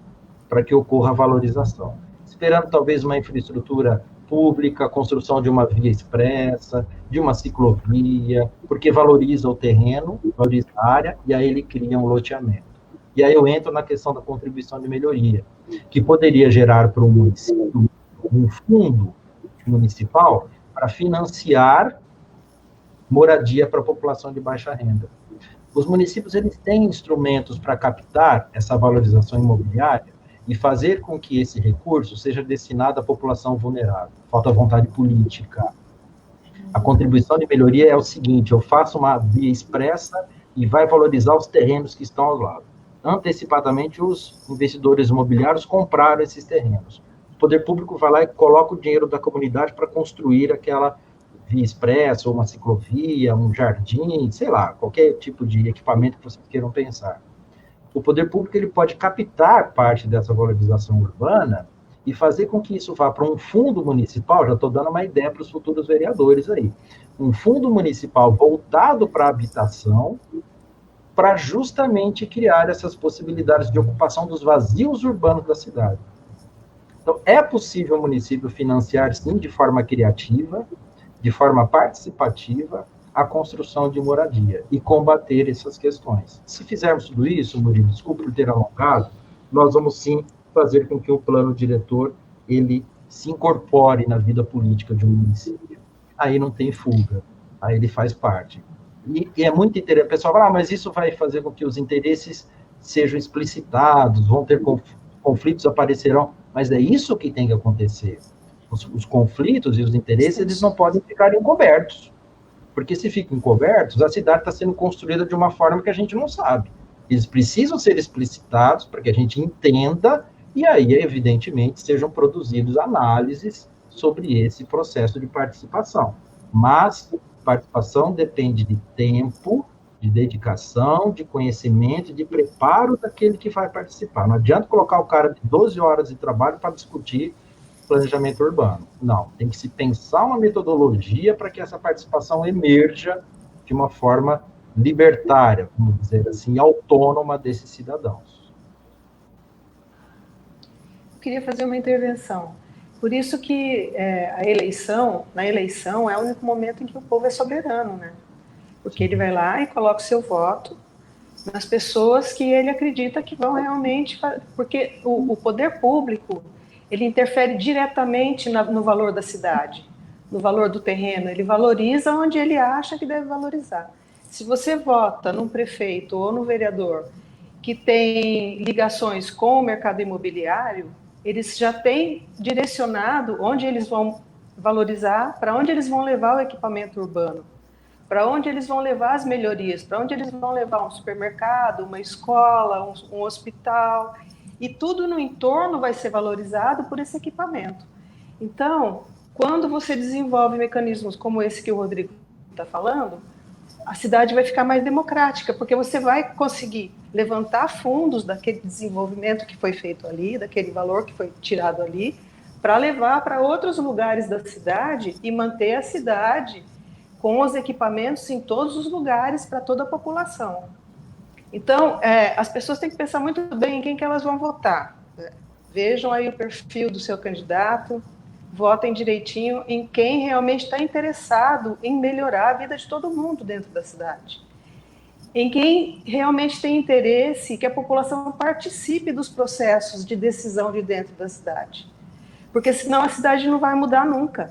para que ocorra a valorização. Esperando talvez uma infraestrutura pública, a construção de uma via expressa, de uma ciclovia, porque valoriza o terreno, valoriza a área, e aí ele cria um loteamento. E aí eu entro na questão da contribuição de melhoria, que poderia gerar para o município um fundo municipal para financiar moradia para a população de baixa renda. Os municípios, eles têm instrumentos para captar essa valorização imobiliária e fazer com que esse recurso seja destinado à população vulnerável. Falta vontade política. A contribuição de melhoria é o seguinte: eu faço uma via expressa e vai valorizar os terrenos que estão ao lado. Antecipadamente, os investidores imobiliários compraram esses terrenos. O poder público vai lá e coloca o dinheiro da comunidade para construir aquela via expressa, ou uma ciclovia, um jardim, sei lá, qualquer tipo de equipamento que vocês queiram pensar. O poder público, ele pode captar parte dessa valorização urbana e fazer com que isso vá para um fundo municipal. Já estou dando uma ideia para os futuros vereadores aí. Um fundo municipal voltado para a habitação, para justamente criar essas possibilidades de ocupação dos vazios urbanos da cidade. Então, é possível o município financiar, sim, de forma criativa, de forma participativa, a construção de moradia e combater essas questões. Se fizermos tudo isso, Murilo, desculpe por ter alongado, nós vamos, sim, fazer com que o plano diretor ele se incorpore na vida política de um município. Aí não tem fuga, aí ele faz parte. E é muito interessante. O pessoal fala, mas isso vai fazer com que os interesses sejam explicitados, vão ter conflitos, aparecerão, mas é isso que tem que acontecer. Os conflitos e os interesses, eles não podem ficar encobertos. Porque se ficam encobertos, a cidade está sendo construída de uma forma que a gente não sabe. Eles precisam ser explicitados para que a gente entenda, e aí, evidentemente, sejam produzidos análises sobre esse processo de participação. Mas participação depende de tempo, de dedicação, de conhecimento, de preparo daquele que vai participar. Não adianta colocar o cara de 12 horas de trabalho para discutir planejamento urbano. Não, tem que se pensar uma metodologia para que essa participação emerja de uma forma libertária, vamos dizer assim, autônoma desses cidadãos. Eu queria fazer uma intervenção. Por isso que na eleição é o único momento em que o povo é soberano, né? Porque ele vai lá e coloca o seu voto nas pessoas que ele acredita que vão realmente... Porque o poder público, ele interfere diretamente no valor da cidade, no valor do terreno. Ele valoriza onde ele acha que deve valorizar. Se você vota num prefeito ou no vereador que tem ligações com o mercado imobiliário, eles já têm direcionado onde eles vão valorizar, para onde eles vão levar o equipamento urbano, para onde eles vão levar as melhorias, para onde eles vão levar um supermercado, uma escola, um hospital, e tudo no entorno vai ser valorizado por esse equipamento. Então, quando você desenvolve mecanismos como esse que o Rodrigo está falando, a cidade vai ficar mais democrática, porque você vai conseguir levantar fundos daquele desenvolvimento que foi feito ali, daquele valor que foi tirado ali, para levar para outros lugares da cidade e manter a cidade com os equipamentos em todos os lugares para toda a população. Então, as pessoas têm que pensar muito bem em quem que elas vão votar. Vejam aí o perfil do seu candidato, votem direitinho em quem realmente está interessado em melhorar a vida de todo mundo dentro da cidade. Em quem realmente tem interesse que a população participe dos processos de decisão de dentro da cidade. Porque senão a cidade não vai mudar nunca.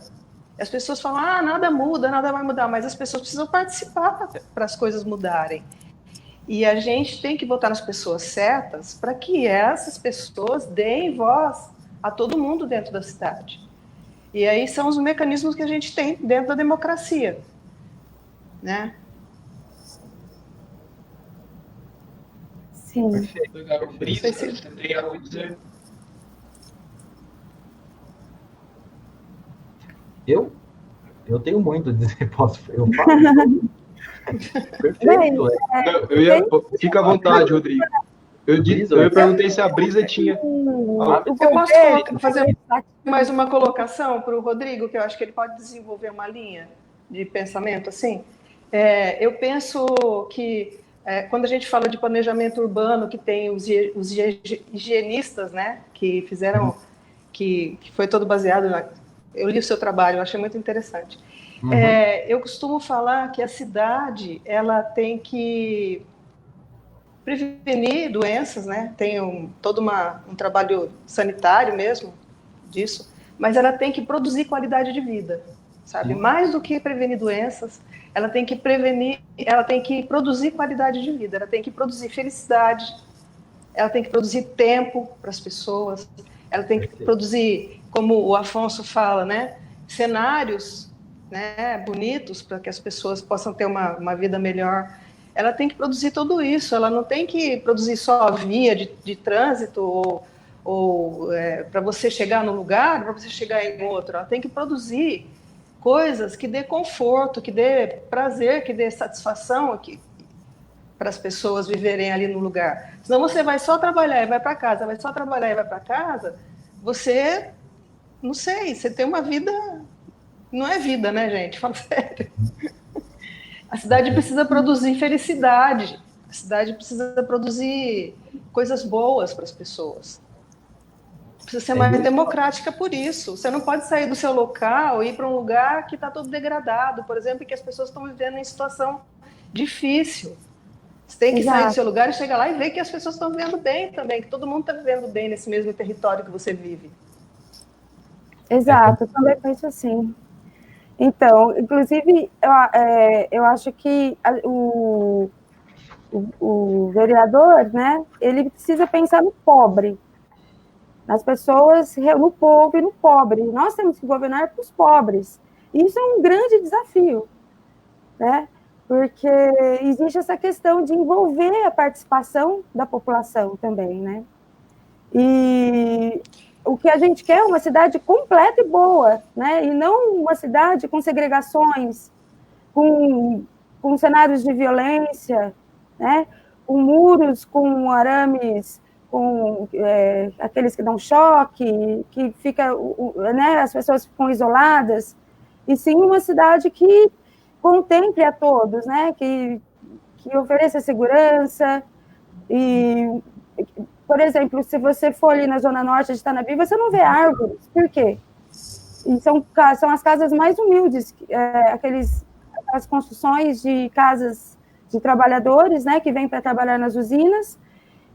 As pessoas falam, nada muda, nada vai mudar, mas as pessoas precisam participar para as coisas mudarem. E a gente tem que votar nas pessoas certas para que essas pessoas deem voz a todo mundo dentro da cidade. E aí são os mecanismos que a gente tem dentro da democracia, né? Sim. Perfeito. Legal. Brisa, você tem algo a dizer? Eu tenho muito a dizer, eu falo. Perfeito. Fica à vontade, Rodrigo. Eu perguntei se a Brisa tinha... Eu posso fazer mais uma colocação para o Rodrigo, que eu acho que ele pode desenvolver uma linha de pensamento assim? Eu penso que quando a gente fala de planejamento urbano, que tem os higienistas, né, que fizeram, que foi todo baseado... Eu li o seu trabalho, eu achei muito interessante. Uhum. Eu costumo falar que a cidade ela tem que prevenir doenças, né? Tem todo um trabalho sanitário mesmo disso, mas ela tem que produzir qualidade de vida, sabe? Mais do que prevenir doenças, ela tem que produzir qualidade de vida, ela tem que produzir felicidade, ela tem que produzir tempo para as pessoas, ela tem que produzir, como o Afonso fala, né? Cenários, né, bonitos para que as pessoas possam ter uma vida melhor. Ela tem que produzir tudo isso, ela não tem que produzir só a via de trânsito ou para você chegar num lugar, para você chegar em outro. Ela tem que produzir coisas que dê conforto, que dê prazer, que dê satisfação para as pessoas viverem ali no lugar. Senão você vai só trabalhar e vai para casa, vai só trabalhar e vai para casa, você, não sei, você tem uma vida... Não é vida, né, gente? Fala sério. A cidade precisa produzir felicidade. A cidade precisa produzir coisas boas para as pessoas. Precisa ser mais democrática por isso. Você não pode sair do seu local e ir para um lugar que está todo degradado, por exemplo, que as pessoas estão vivendo em situação difícil. Você tem que sair do seu lugar e chegar lá e ver que as pessoas estão vivendo bem também, que todo mundo está vivendo bem nesse mesmo território que você vive. Exato, eu também penso assim. Então, inclusive, eu acho que o vereador, né, ele precisa pensar no pobre, nas pessoas, no povo e no pobre. Nós temos que governar para os pobres. Isso é um grande desafio, né? Porque existe essa questão de envolver a participação da população também, né? E o que a gente quer é uma cidade completa e boa, né? E não uma cidade com segregações, com cenários de violência, né? Com muros, com arames, com aqueles que dão choque, que fica, né? As pessoas ficam isoladas, e sim uma cidade que contemple a todos, né? Que ofereça segurança e... Por exemplo, se você for ali na Zona Norte de Tanabi, você não vê árvores. Por quê? E são as casas mais humildes, as construções de casas de trabalhadores, né, que vêm para trabalhar nas usinas,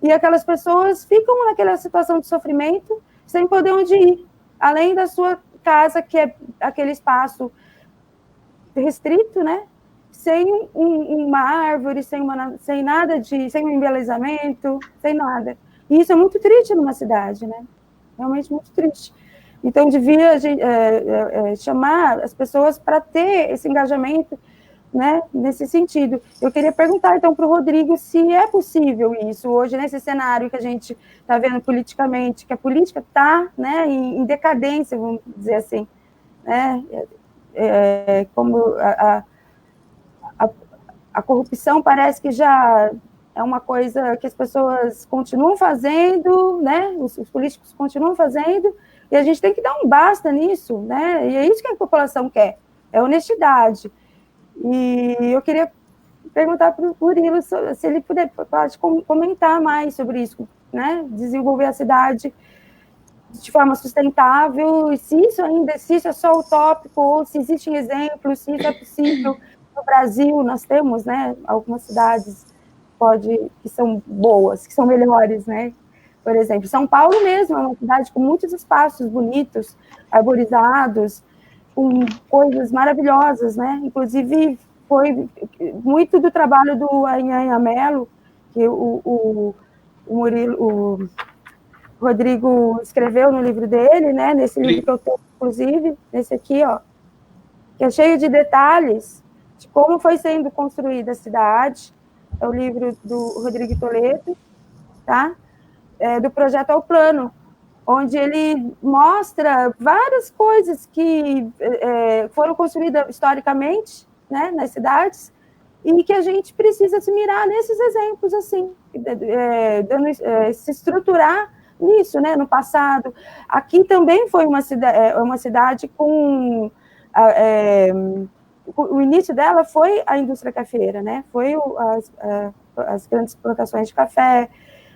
e aquelas pessoas ficam naquela situação de sofrimento, sem poder onde ir, além da sua casa, que é aquele espaço restrito, né, sem uma árvore, sem nada sem um embelezamento, sem nada. E isso é muito triste numa cidade, né? realmente muito triste. Então, devia chamar as pessoas para ter esse engajamento, né, nesse sentido. Eu queria perguntar, então, para o Rodrigo se é possível isso, hoje, nesse cenário que a gente está vendo politicamente, que a política está, né, em decadência, vamos dizer assim, né, como a corrupção parece que já é uma coisa que as pessoas continuam fazendo, né, os políticos continuam fazendo, e a gente tem que dar um basta nisso, né, e é isso que a população quer, é honestidade. E eu queria perguntar para o Murilo se ele pode comentar mais sobre isso, né? Desenvolver a cidade de forma sustentável, e se isso é só utópico, ou se existem exemplos, se isso é possível. No Brasil, nós temos, né, algumas cidades que são boas, que são melhores, né? Por exemplo, São Paulo mesmo é uma cidade com muitos espaços bonitos, arborizados, com coisas maravilhosas, né? Inclusive, foi muito do trabalho do Anhanha Mello, que o Rodrigo escreveu no livro dele, né? Nesse livro que eu tenho, inclusive, nesse aqui, ó, que é cheio de detalhes de como foi sendo construída a cidade. É o livro do Rodrigo Toledo, tá? Do Projeto ao Plano, onde ele mostra várias coisas que foram construídas historicamente, né, nas cidades, e que a gente precisa se mirar nesses exemplos, assim, se estruturar nisso, né, no passado. Aqui também foi uma cidade com... o início dela foi a indústria cafeira, né, foi as grandes plantações de café,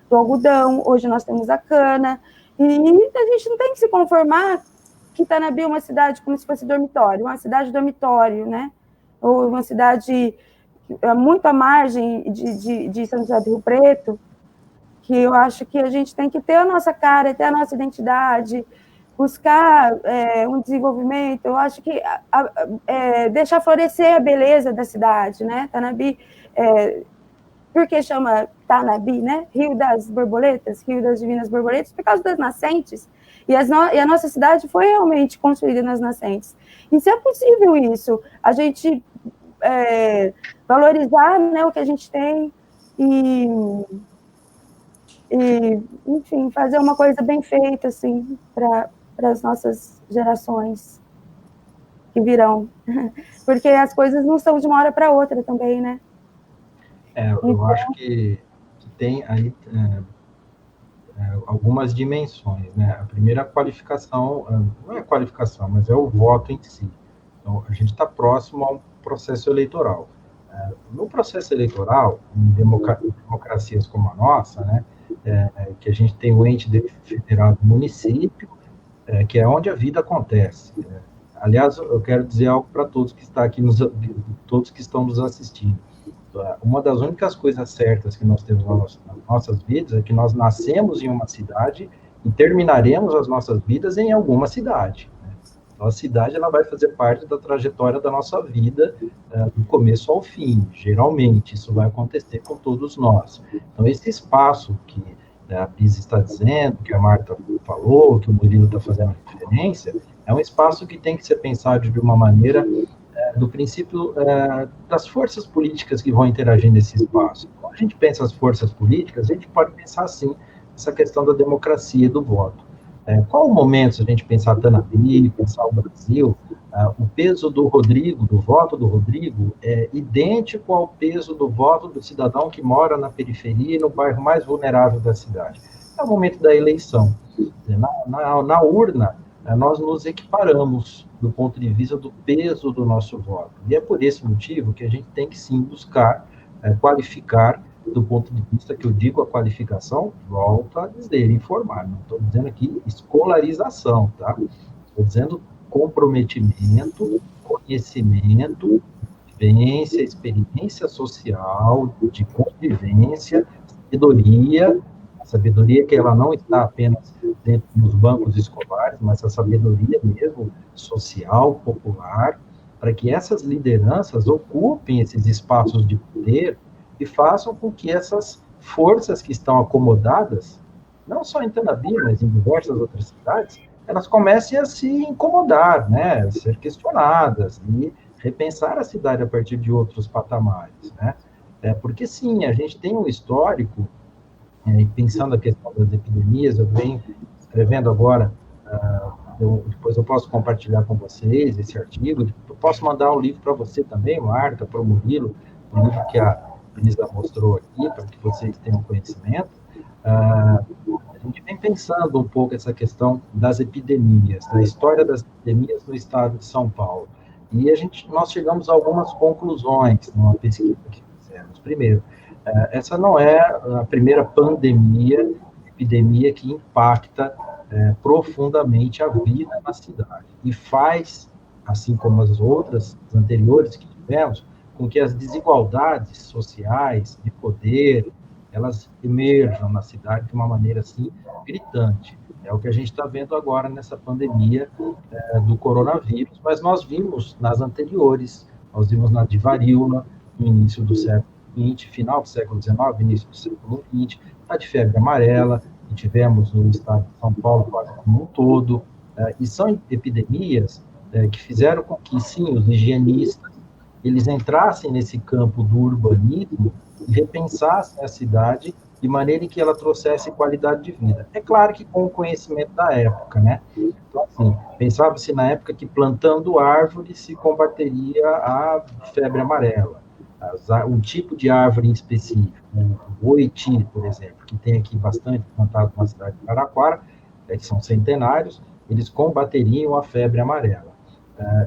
do algodão, hoje nós temos a cana, e a gente não tem que se conformar que Itanabi é uma cidade como se fosse dormitório, uma cidade dormitório, né? Ou uma cidade muito à margem de São José do Rio Preto, que eu acho que a gente tem que ter a nossa cara, ter a nossa identidade, buscar um desenvolvimento. Eu acho que deixar florescer a beleza da cidade, né? Itanabi, por que chama Tanabi, né? Rio das Borboletas, Rio das Divinas Borboletas, por causa das nascentes. E a nossa cidade foi realmente construída nas nascentes. E se é possível isso, a gente valorizar, né, o que a gente tem e, enfim, fazer uma coisa bem feita, assim, para as nossas gerações que virão. Porque as coisas não são de uma hora para outra também, né? Eu acho que tem aí algumas dimensões, né? A primeira, a qualificação, não é a qualificação, mas é o voto em si. Então, a gente está próximo a um processo eleitoral. No processo eleitoral, em democracias como a nossa, né, que a gente tem o ente federado do município, que é onde a vida acontece. Aliás, eu quero dizer algo para todos que estão aqui, todos que estão nos assistindo. Uma das únicas coisas certas que nós temos nas nossas vidas é que nós nascemos em uma cidade e terminaremos as nossas vidas em alguma cidade. Então, a cidade ela vai fazer parte da trajetória da nossa vida, do começo ao fim. Geralmente, isso vai acontecer com todos nós. Então, esse espaço que a Brisa está dizendo, que a Marta falou, que o Murilo está fazendo referência, é um espaço que tem que ser pensado de uma maneira... do princípio das forças políticas que vão interagir nesse espaço. Quando a gente pensa as forças políticas, a gente pode pensar, assim, essa questão da democracia e do voto. Qual o momento, se a gente pensar Itanabi, pensar o Brasil, o peso do Rodrigo, do voto do Rodrigo, é idêntico ao peso do voto do cidadão que mora na periferia e no bairro mais vulnerável da cidade. É o momento da eleição. Na urna, nós nos equiparamos do ponto de vista do peso do nosso voto. E é por esse motivo que a gente tem que, sim, buscar qualificar do ponto de vista que eu digo a qualificação, volto a dizer, informar. Não estou dizendo aqui escolarização, tá? Estou dizendo comprometimento, conhecimento, vivência, experiência social, de convivência, sabedoria que ela não está apenas dentro dos bancos escolares, mas a sabedoria mesmo social, popular, para que essas lideranças ocupem esses espaços de poder e façam com que essas forças que estão acomodadas não só em Tanabi, mas em diversas outras cidades, elas comecem a se incomodar, né, a ser questionadas e repensar a cidade a partir de outros patamares, né? Porque, sim, a gente tem um histórico, pensando a questão das epidemias, eu venho escrevendo agora, depois eu posso compartilhar com vocês esse artigo, eu posso mandar um livro para você também, Marta, para o Murilo, um livro que a Brisa mostrou aqui, para que vocês tenham conhecimento. A gente vem pensando um pouco essa questão das epidemias, da história das epidemias no estado de São Paulo. E nós chegamos a algumas conclusões numa pesquisa que fizemos. Primeiro, essa não é a primeira epidemia que impacta profundamente a vida na cidade. E faz, assim como as outras, as anteriores que tivemos, com que as desigualdades sociais, de poder, elas emerjam na cidade de uma maneira, assim, gritante. É o que a gente está vendo agora nessa pandemia do coronavírus, mas nós vimos nas anteriores, nós vimos na de varíola, no início do século XX, final do século XIX, início do século XX, a de febre amarela, que tivemos no estado de São Paulo quase como um todo, e são epidemias que fizeram com que, sim, os higienistas, eles entrassem nesse campo do urbanismo e repensassem a cidade de maneira que ela trouxesse qualidade de vida. É claro que com o conhecimento da época, né? Então, assim, pensava-se na época que plantando árvores se combateria a febre amarela. Um tipo de árvore em específico, o oiti, por exemplo, que tem aqui bastante plantado na cidade de Araraquara, que são centenários, eles combateriam a febre amarela.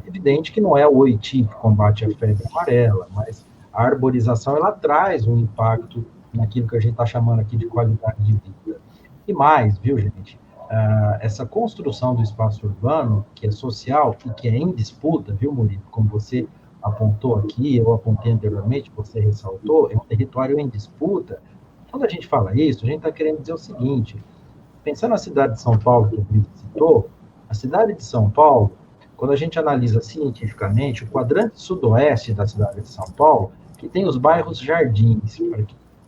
Evidente que não é o oiti que combate a febre amarela, mas a arborização, ela traz um impacto naquilo que a gente está chamando aqui de qualidade de vida. E mais, viu, gente? Essa construção do espaço urbano, que é social e que é em disputa, viu, Murilo? Como você apontou aqui, eu apontei anteriormente, você ressaltou, é um território em disputa. Quando a gente fala isso, a gente está querendo dizer o seguinte: pensando na cidade de São Paulo, que o Brito citou, a cidade de São Paulo, quando a gente analisa cientificamente, o quadrante sudoeste da cidade de São Paulo, que tem os bairros jardins,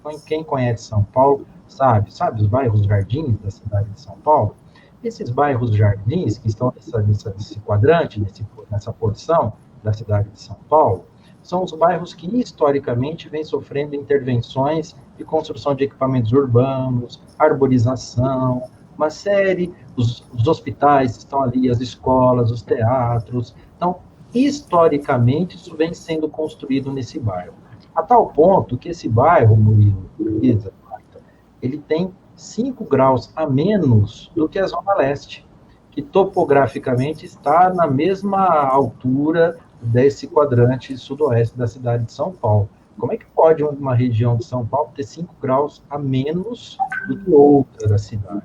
para quem conhece São Paulo, sabe os bairros jardins da cidade de São Paulo? Esses bairros jardins, que estão nesse quadrante, nessa porção da cidade de São Paulo, são os bairros que historicamente vêm sofrendo intervenções de construção de equipamentos urbanos, arborização, uma série, os hospitais estão ali, as escolas, os teatros. Então, historicamente, isso vem sendo construído nesse bairro. A tal ponto que esse bairro, Murilo, ele tem 5 graus a menos do que a Zona Leste, que topograficamente está na mesma altura desse quadrante sudoeste da cidade de São Paulo. Como é que pode uma região de São Paulo ter 5 graus a menos do que outra da cidade?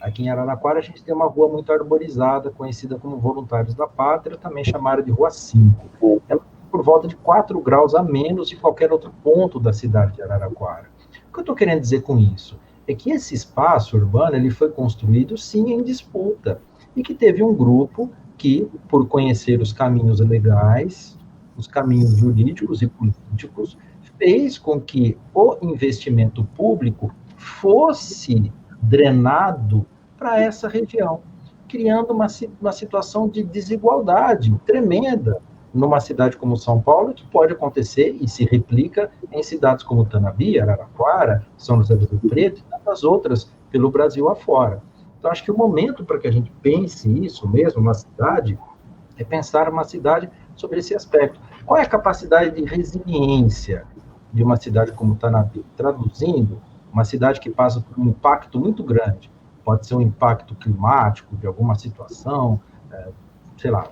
Aqui em Araraquara, a gente tem uma rua muito arborizada, conhecida como Voluntários da Pátria, também chamada de Rua 5. Ela tem por volta de 4 graus a menos de qualquer outro ponto da cidade de Araraquara. O que eu estou querendo dizer com isso? É que esse espaço urbano ele foi construído, sim, em disputa, e que teve um grupo que, por conhecer os caminhos legais, os caminhos jurídicos e políticos, fez com que o investimento público fosse drenado para essa região, criando uma situação de desigualdade tremenda numa cidade como São Paulo, que pode acontecer e se replica em cidades como Tanabi, Araraquara, São José do Rio Preto e tantas outras pelo Brasil afora. Então, acho que o momento para que a gente pense isso mesmo, uma cidade, é pensar uma cidade sobre esse aspecto. Qual é a capacidade de resiliência de uma cidade como Tanabi? Traduzindo, uma cidade que passa por um impacto muito grande. Pode ser um impacto climático, de alguma situação, sei lá,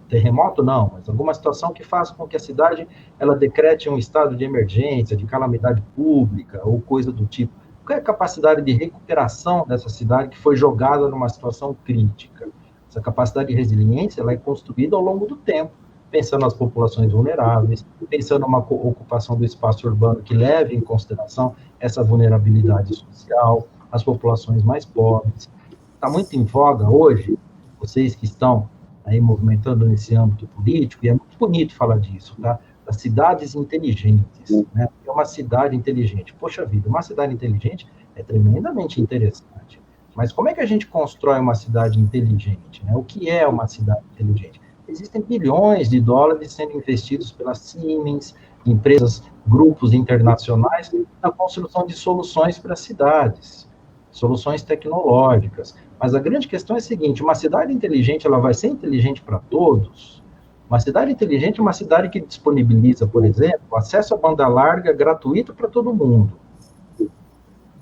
terremoto não, mas alguma situação que faça com que a cidade ela decrete um estado de emergência, de calamidade pública, ou coisa do tipo. Qual é a capacidade de recuperação dessa cidade que foi jogada numa situação crítica? Essa capacidade de resiliência ela é construída ao longo do tempo, pensando nas populações vulneráveis, pensando numa ocupação do espaço urbano que leve em consideração essa vulnerabilidade social, as populações mais pobres. Está muito em voga hoje, vocês que estão aí movimentando nesse âmbito político, e é muito bonito falar disso, tá? Das cidades inteligentes, né? É uma cidade inteligente. Poxa vida, uma cidade inteligente é tremendamente interessante. Mas como é que a gente constrói uma cidade inteligente, né? O que é uma cidade inteligente? Existem bilhões de dólares sendo investidos pela Siemens, empresas, grupos internacionais, na construção de soluções para cidades, soluções tecnológicas. Mas a grande questão é a seguinte: uma cidade inteligente, ela vai ser inteligente para todos? Uma cidade inteligente é uma cidade que disponibiliza, por exemplo, acesso à banda larga gratuito para todo mundo.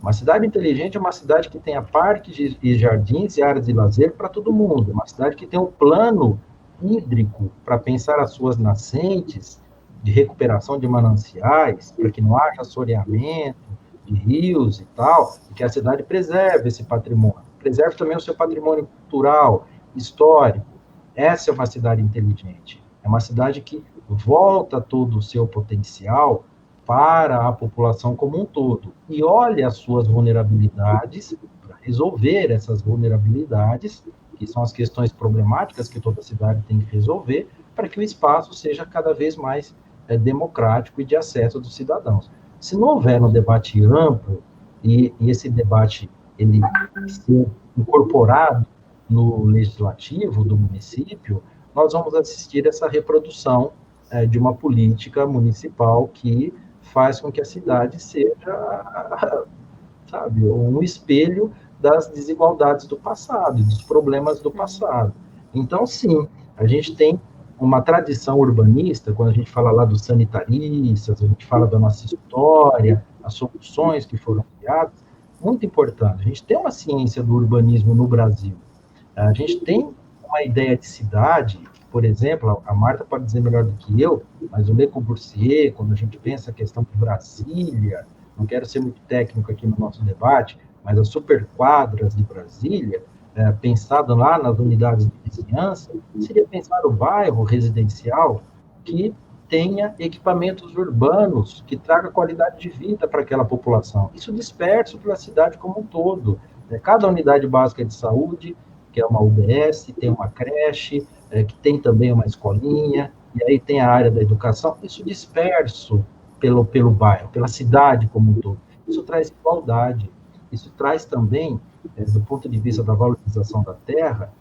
Uma cidade inteligente é uma cidade que tenha parques e jardins e áreas de lazer para todo mundo. Uma cidade que tenha um plano hídrico para pensar as suas nascentes, de recuperação de mananciais, para que não haja assoreamento de rios e tal, e que a cidade preserve esse patrimônio. Preserve também o seu patrimônio cultural, histórico. Essa é uma cidade inteligente. É uma cidade que volta todo o seu potencial para a população como um todo. E olha as suas vulnerabilidades, para resolver essas vulnerabilidades, que são as questões problemáticas que toda cidade tem que resolver, para que o espaço seja cada vez mais democrático e de acesso dos cidadãos. Se não houver um debate amplo, e esse debate ele ser incorporado no legislativo do município, nós vamos assistir essa reprodução de uma política municipal que faz com que a cidade seja, sabe, um espelho das desigualdades do passado, dos problemas do passado. Então, sim, a gente tem uma tradição urbanista, quando a gente fala lá dos sanitaristas, a gente fala da nossa história, as soluções que foram criadas, muito importante. A gente tem uma ciência do urbanismo no Brasil. A gente tem uma ideia de cidade, por exemplo, a Marta pode dizer melhor do que eu, mas o Le Corbusier, quando a gente pensa a questão de Brasília, não quero ser muito técnico aqui no nosso debate, mas as superquadras de Brasília, pensado lá nas unidades de vizinhança, seria pensar o bairro residencial que tenha equipamentos urbanos que traga qualidade de vida para aquela população. Isso disperso pela cidade como um todo. Cada unidade básica de saúde, que é uma UBS, tem uma creche, que tem também uma escolinha, e aí tem a área da educação, isso disperso pelo bairro, pela cidade como um todo. Isso traz igualdade, isso traz também, do ponto de vista da valorização da terra,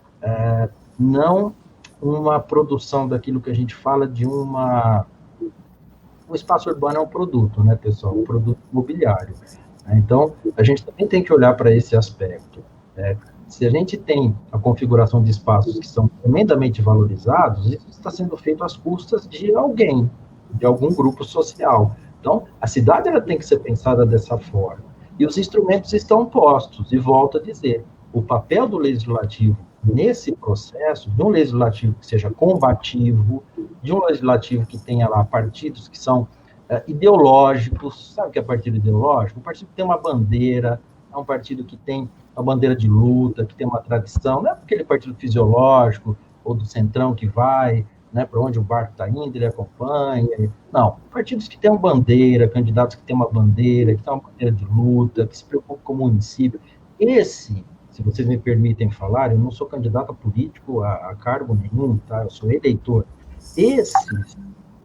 não uma produção daquilo que a gente fala de uma... O espaço urbano é um produto, né, pessoal? Um produto imobiliário. Então, a gente também tem que olhar para esse aspecto. Se a gente tem a configuração de espaços que são tremendamente valorizados, isso está sendo feito às custas de alguém, de algum grupo social. Então, a cidade ela tem que ser pensada dessa forma. E os instrumentos estão postos, e volto a dizer, o papel do legislativo nesse processo, de um legislativo que seja combativo, de um legislativo que tenha lá partidos que são ideológicos. Sabe o que é partido ideológico? Um partido que tem uma bandeira, é um partido que tem uma bandeira de luta, que tem uma tradição, não é aquele partido fisiológico, ou do centrão que vai, né, para onde o barco está indo, ele acompanha. Não, partidos que têm uma bandeira, candidatos que têm uma bandeira, que têm uma bandeira de luta, que se preocupam com o município. Esse, se vocês me permitem falar, eu não sou candidato a político a cargo nenhum, tá? Eu sou eleitor. Esses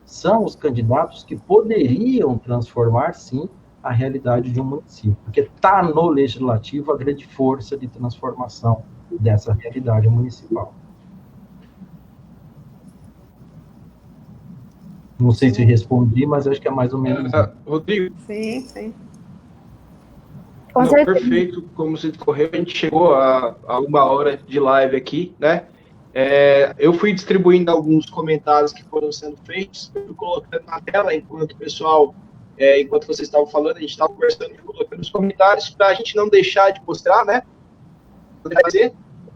são os candidatos que poderiam transformar, sim, a realidade de um município, porque está no legislativo a grande força de transformação dessa realidade municipal. Não sei se respondi, mas acho que é mais ou menos. Rodrigo? Sim, sim. Não, perfeito, como você correu, a gente chegou a 1 hora de live aqui, né? Eu fui distribuindo alguns comentários que foram sendo feitos, eu fui colocando na tela, enquanto o pessoal, enquanto vocês estavam falando, a gente estava conversando, colocando os comentários, para a gente não deixar de mostrar, né?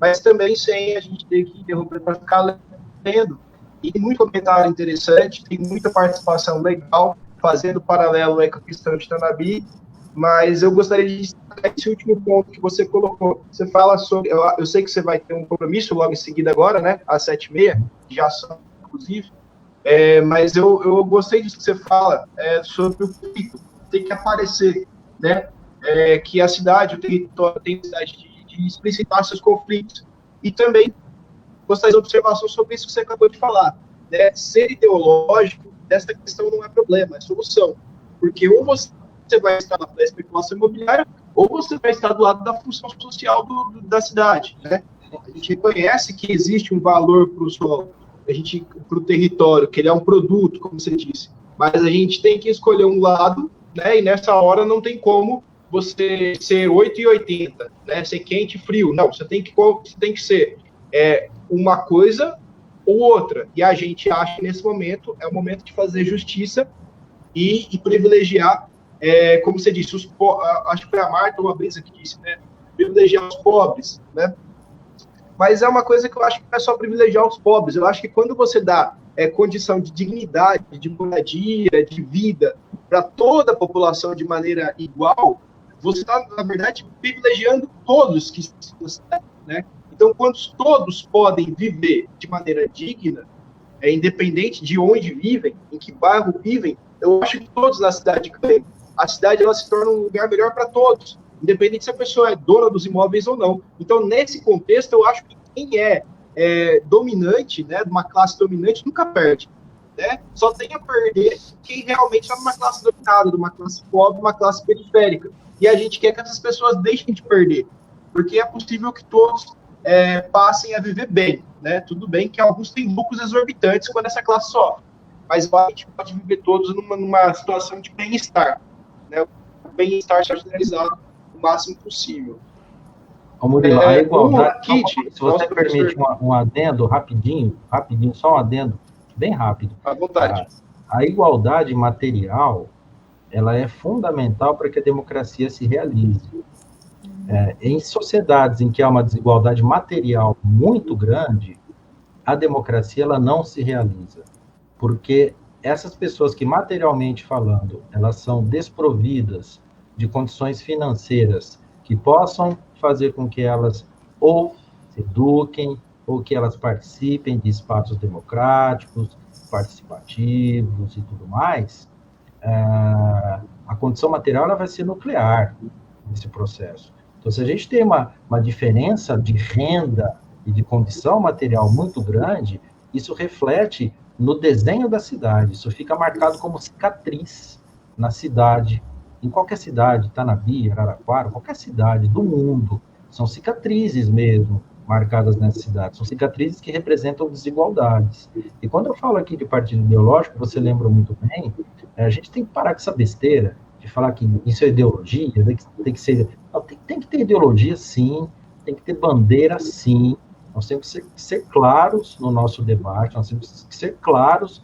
Mas também sem a gente ter que interromper para ficar lendo. E tem muito comentário interessante, tem muita participação legal, fazendo paralelo com a questão de Tanabi, mas eu gostaria de destacar esse último ponto que você colocou. Você fala sobre... Eu sei que você vai ter um compromisso logo em seguida agora, né? Às 7h30, já são, inclusive. Mas eu gostei disso que você fala sobre o conflito. Tem que aparecer, né? Que a cidade, o território, tem necessidade de explicitar seus conflitos. E também gostaria de observação sobre isso que você acabou de falar. Né? Ser ideológico, dessa questão não é problema, é solução. Porque ou você vai estar na especulação imobiliária, ou você vai estar do lado da função social da cidade, né? A gente reconhece que existe um valor para o solo, para o território, que ele é um produto, como você disse, mas a gente tem que escolher um lado, né? E nessa hora não tem como você ser 8 e 80, né? Ser quente e frio. Não, você tem que ser uma coisa ou outra. E a gente acha que nesse momento é o momento de fazer justiça e privilegiar, como você disse, acho que foi a Marta ou a Brisa que disse, né? Privilegiar os pobres, né? Mas é uma coisa que eu acho que não é só privilegiar os pobres. Eu acho que quando você dá condição de dignidade, de moradia, de vida para toda a população de maneira igual, você está, na verdade, privilegiando todos que estão na cidade, né? Então, quando todos podem viver de maneira digna, independente de onde vivem, em que bairro vivem, eu acho que todos na cidade ganham. A cidade ela se torna um lugar melhor para todos, independente se a pessoa é dona dos imóveis ou não. Então, nesse contexto, eu acho que quem é dominante, né, de uma classe dominante, nunca perde, né? Só tem a perder quem realmente está numa classe dominada, de uma classe pobre, uma classe periférica. E a gente quer que essas pessoas deixem de perder, porque é possível que todos passem a viver bem, né? Tudo bem que alguns têm lucros exorbitantes quando essa classe sofre, mas a gente pode viver todos numa situação de bem-estar, né? O bem-estar generalizado o máximo possível. Murilo, a igualdade, se você permite um adendo rapidinho, só um adendo, bem rápido. À vontade. A igualdade material, ela é fundamental para que a democracia se realize. Em sociedades em que há uma desigualdade material muito grande, a democracia ela não se realiza, porque essas pessoas que, materialmente falando, elas são desprovidas de condições financeiras que possam fazer com que elas ou se eduquem, ou que elas participem de espaços democráticos, participativos e tudo mais, a condição material ela vai ser nuclear nesse processo. Então, se a gente tem uma diferença de renda e de condição material muito grande, isso reflete no desenho da cidade, isso fica marcado como cicatriz na cidade, em qualquer cidade, Tanabi, Araraquara, qualquer cidade do mundo, são cicatrizes mesmo marcadas nessa cidade, são cicatrizes que representam desigualdades. E quando eu falo aqui de partido ideológico, você lembra muito bem, a gente tem que parar com essa besteira de falar que isso é ideologia, tem que ser... Não, tem que ter ideologia, sim, tem que ter bandeira, sim, nós temos que ser claros no nosso debate, nós temos que ser claros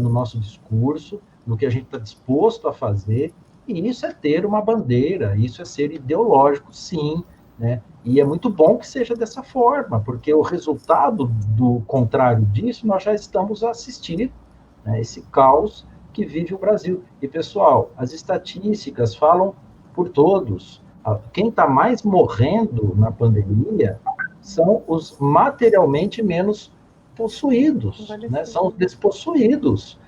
no nosso discurso, no que a gente está disposto a fazer, e isso é ter uma bandeira, isso é ser ideológico, sim, né? E é muito bom que seja dessa forma, porque o resultado do contrário disso, nós já estamos a assistir, né, esse caos que vive o Brasil. E, pessoal, as estatísticas falam por todos. Quem está mais morrendo na pandemia são os materialmente menos possuídos, né? São os despossuídos.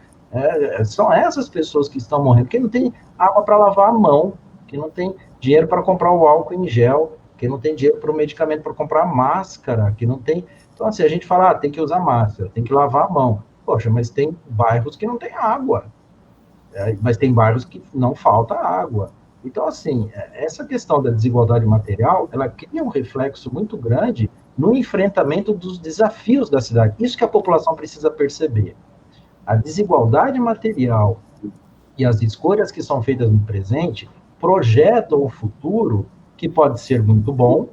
São essas pessoas que estão morrendo, que não tem água para lavar a mão, que não tem dinheiro para comprar o álcool em gel, que não tem dinheiro para o medicamento para comprar máscara, que não tem... Então, assim, a gente fala, tem que usar máscara, tem que lavar a mão. Poxa, mas tem bairros que não tem água, mas tem bairros que não falta água. Então, assim, essa questão da desigualdade material, ela cria um reflexo muito grande no enfrentamento dos desafios da cidade. Isso que a população precisa perceber. A desigualdade material e as escolhas que são feitas no presente projetam o futuro que pode ser muito bom,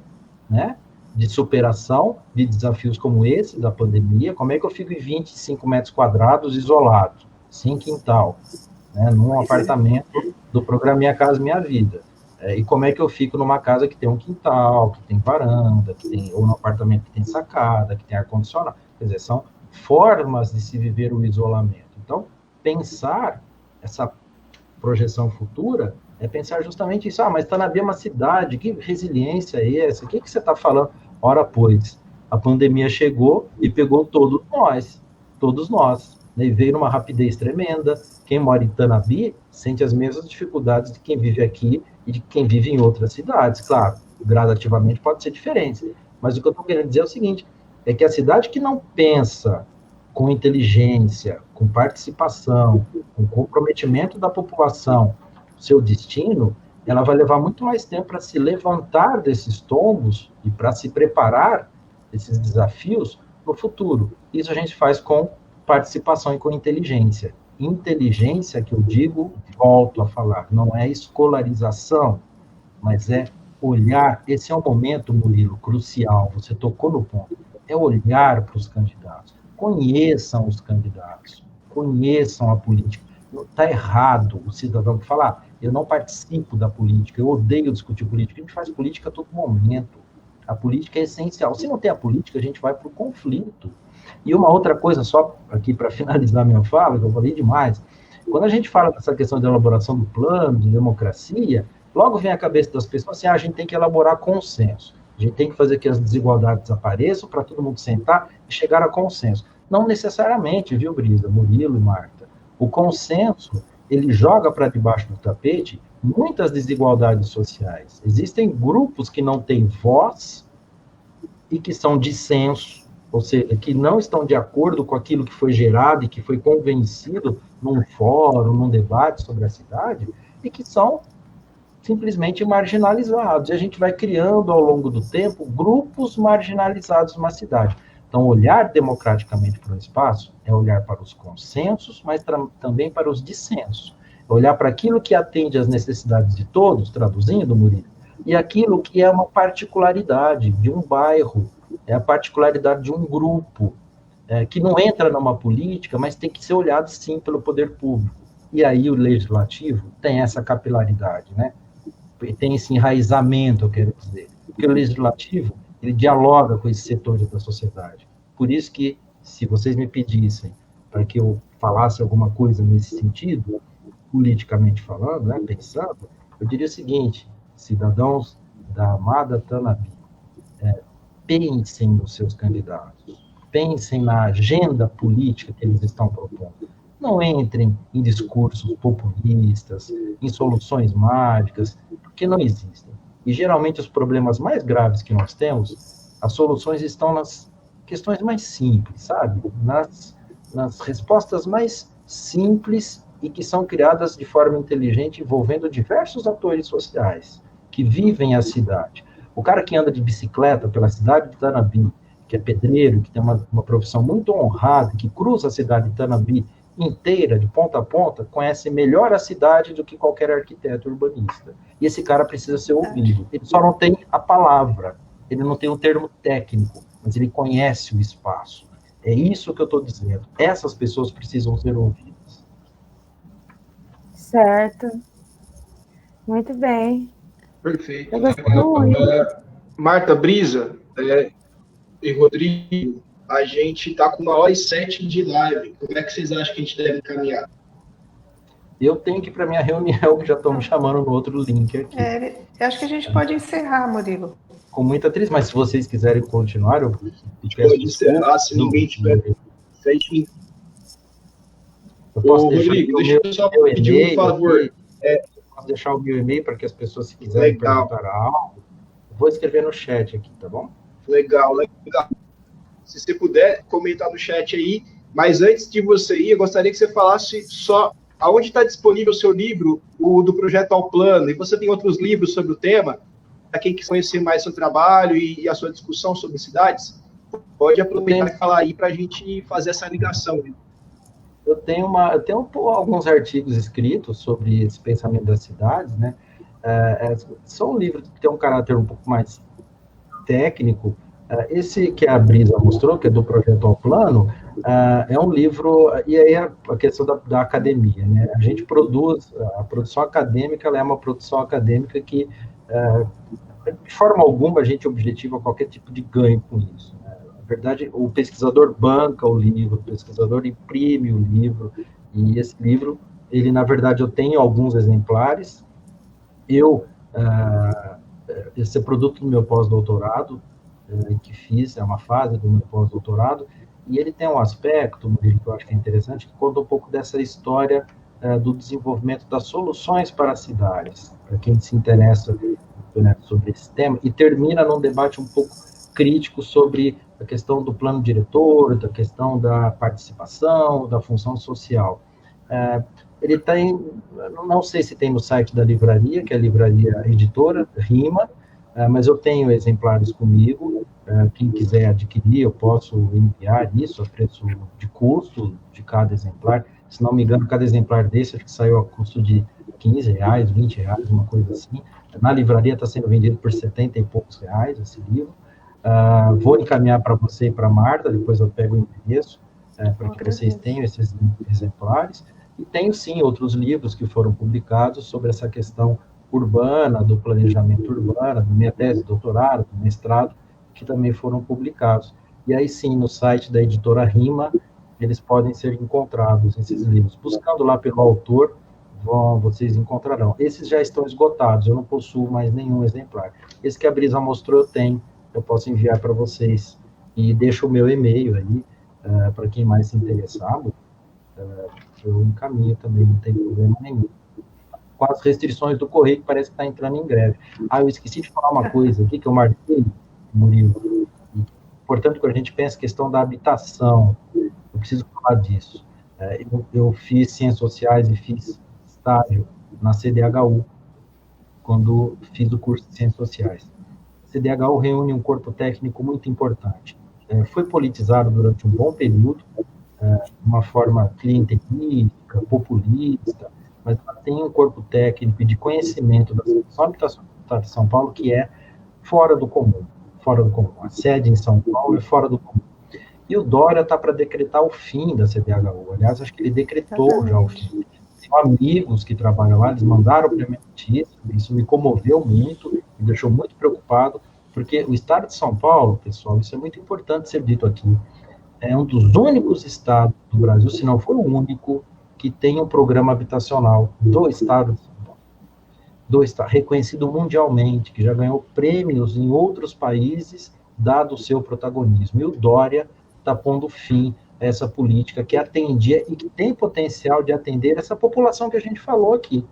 né, de superação de desafios como esse da pandemia. Como é que eu fico em 25 metros quadrados isolado, sem quintal, né, num apartamento do programa Minha Casa Minha Vida? E como é que eu fico numa casa que tem um quintal, que tem varanda, ou num apartamento que tem sacada, que tem ar-condicionado? Quer dizer, são formas de se viver o isolamento. Então, pensar essa projeção futura é pensar justamente isso. Mas Tanabi é uma cidade, que resiliência é essa? O que você está falando? Ora, pois, a pandemia chegou e pegou todos nós, né? E veio numa rapidez tremenda. Quem mora em Tanabi sente as mesmas dificuldades de quem vive aqui e de quem vive em outras cidades. Claro, gradativamente pode ser diferente, mas o que eu estou querendo dizer é o seguinte, é que a cidade que não pensa com inteligência, com participação, com comprometimento da população, seu destino, ela vai levar muito mais tempo para se levantar desses tombos e para se preparar esses desafios no futuro. Isso a gente faz com participação e com inteligência. Inteligência, que eu digo, volto a falar, não é escolarização, mas é olhar. Esse é um momento, Murilo, crucial, você tocou no ponto, é olhar para os candidatos. Conheçam os candidatos, conheçam a política. Está errado o cidadão que fala, eu não participo da política, eu odeio discutir política. A gente faz política a todo momento. A política é essencial. Se não tem a política, a gente vai para o conflito. E uma outra coisa, só aqui para finalizar minha fala, que eu falei demais, quando a gente fala dessa questão de elaboração do plano, de democracia, logo vem à cabeça das pessoas assim, a gente tem que elaborar consenso. A gente tem que fazer que as desigualdades desapareçam para todo mundo sentar e chegar a consenso. Não necessariamente, viu, Brisa, Murilo e Marta? O consenso, ele joga para debaixo do tapete muitas desigualdades sociais. Existem grupos que não têm voz e que são dissenso, ou seja, que não estão de acordo com aquilo que foi gerado e que foi convencido num fórum, num debate sobre a cidade, e que são simplesmente marginalizados. E a gente vai criando, ao longo do tempo, grupos marginalizados numa cidade. Então, olhar democraticamente para o espaço é olhar para os consensos, mas também para os dissensos. Olhar para aquilo que atende às necessidades de todos, traduzindo, Murilo, e aquilo que é uma particularidade de um bairro, é a particularidade de um grupo, que não entra numa política, mas tem que ser olhado, sim, pelo poder público. E aí o legislativo tem essa capilaridade, né? Tem esse enraizamento, eu quero dizer. Porque o legislativo, ele dialoga com esses setores da sociedade. Por isso que, se vocês me pedissem para que eu falasse alguma coisa nesse sentido, politicamente falando, né, pensando, eu diria o seguinte, cidadãos da amada Tanabi, pensem nos seus candidatos, pensem na agenda política que eles estão propondo. Não entrem em discursos populistas, em soluções mágicas, porque não existem. E, geralmente, os problemas mais graves que nós temos, as soluções estão nas questões mais simples, sabe? Nas respostas mais simples e que são criadas de forma inteligente, envolvendo diversos atores sociais que vivem a cidade. O cara que anda de bicicleta pela cidade de Tanabi, que é pedreiro, que tem uma profissão muito honrada, que cruza a cidade de Tanabi inteira, de ponta a ponta, conhece melhor a cidade do que qualquer arquiteto urbanista. E esse cara precisa ser ouvido. Ele só não tem a palavra, ele não tem o termo técnico, mas ele conhece o espaço. É isso que eu estou dizendo. Essas pessoas precisam ser ouvidas. Certo. Muito bem. Perfeito. Eu gostei muito. Marta, Brisa e Rodrigo, a gente está com 1h07 de live. Como é que vocês acham que a gente deve encaminhar? Eu tenho que ir para a minha reunião, que já estão me chamando no outro link aqui. Eu acho que a gente pode encerrar, Murilo. Com muita tristeza, mas se vocês quiserem continuar, eu pode encerrar, se ninguém tiver feito. Eu posso Rodrigo, deixa eu só pedir um favor. Posso deixar o meu e-mail para que as pessoas, se quiserem perguntar algo, vou escrever no chat aqui, tá bom? Legal. Se você puder comentar no chat aí, mas antes de você ir, eu gostaria que você falasse só aonde está disponível o seu livro, o do Projeto ao Plano, e você tem outros livros sobre o tema, para quem quer conhecer mais seu trabalho e a sua discussão sobre cidades, pode aproveitar e falar aí para a gente fazer essa ligação. Eu tenho alguns artigos escritos sobre esse pensamento das cidades, né? São livros que têm um caráter um pouco mais técnico. Esse que a Brisa mostrou, que é do Projeto ao Plano, é um livro, e aí a questão da academia, né? A gente produz, a produção acadêmica, ela é uma produção acadêmica que, de forma alguma, a gente objetiva qualquer tipo de ganho com isso, né? Na verdade, o pesquisador banca o livro, o pesquisador imprime o livro, e esse livro, ele, na verdade, eu tenho alguns exemplares, esse é produto do meu pós-doutorado, que fiz, é uma fase do meu pós-doutorado, e ele tem um aspecto, que eu acho que é interessante, que conta um pouco dessa história do desenvolvimento das soluções para as cidades, para quem se interessa, né, sobre esse tema, e termina num debate um pouco crítico sobre a questão do plano diretor, da questão da participação, da função social. Ele tem, não sei se tem no site da livraria, que é a livraria editora, Rima, mas eu tenho exemplares comigo. Quem quiser adquirir, eu posso enviar isso a preço de custo de cada exemplar. Se não me engano, cada exemplar desse acho que saiu a custo de R$15, R$20, uma coisa assim. Na livraria está sendo vendido por 70 e poucos reais esse livro. Vou encaminhar para você e para a Marta, depois eu pego o endereço, para que vocês tenham esses exemplares. E tenho, sim, outros livros que foram publicados sobre essa questão urbana, do planejamento urbano, da minha tese de doutorado, do mestrado, que também foram publicados. E aí, sim, no site da editora Rima, eles podem ser encontrados, esses livros. Buscando lá pelo autor, vocês encontrarão. Esses já estão esgotados, eu não possuo mais nenhum exemplar. Esse que a Brisa mostrou, eu tenho, eu posso enviar para vocês. E deixo o meu e-mail aí, para quem mais se interessar, eu encaminho também, não tem problema nenhum. Com as restrições do correio, que parece que está entrando em greve. Eu esqueci de falar uma coisa aqui, que eu marquei, Murilo. Portanto, quando a gente pensa a questão da habitação, eu preciso falar disso. Eu fiz Ciências Sociais e fiz estágio na CDHU, quando fiz o curso de Ciências Sociais. A CDHU reúne um corpo técnico muito importante. Foi politizado durante um bom período, de uma forma clientelística, populista, mas ela tem um corpo técnico e de conhecimento da situação habitacional de São Paulo que é fora do comum. A sede em São Paulo é fora do comum. E o Dória está para decretar o fim da CDHU. Aliás, acho que ele decretou já o fim. Tenho amigos que trabalham lá, eles mandaram para minha notícia, isso me comoveu muito, me deixou muito preocupado, porque o estado de São Paulo, pessoal, isso é muito importante ser dito aqui, é um dos únicos estados do Brasil, se não for o único, que tem um programa habitacional do estado de São Paulo. Reconhecido mundialmente, que já ganhou prêmios em outros países, dado o seu protagonismo. E o Dória está pondo fim a essa política que atendia e que tem potencial de atender essa população que a gente falou aqui.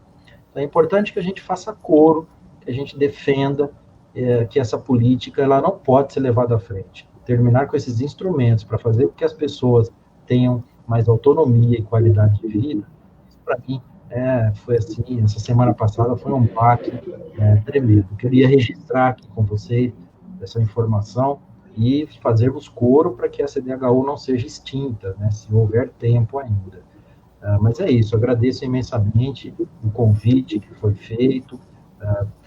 Então, é importante que a gente faça coro, que a gente defenda que essa política ela não pode ser levada à frente. Terminar com esses instrumentos para fazer com que as pessoas tenham mais autonomia e qualidade de vida, isso para mim foi assim, essa semana passada foi um baque tremendo. Eu queria registrar aqui com vocês essa informação e fazermos coro para que a CDHU não seja extinta, né, se houver tempo ainda. Mas é isso, agradeço imensamente o convite que foi feito,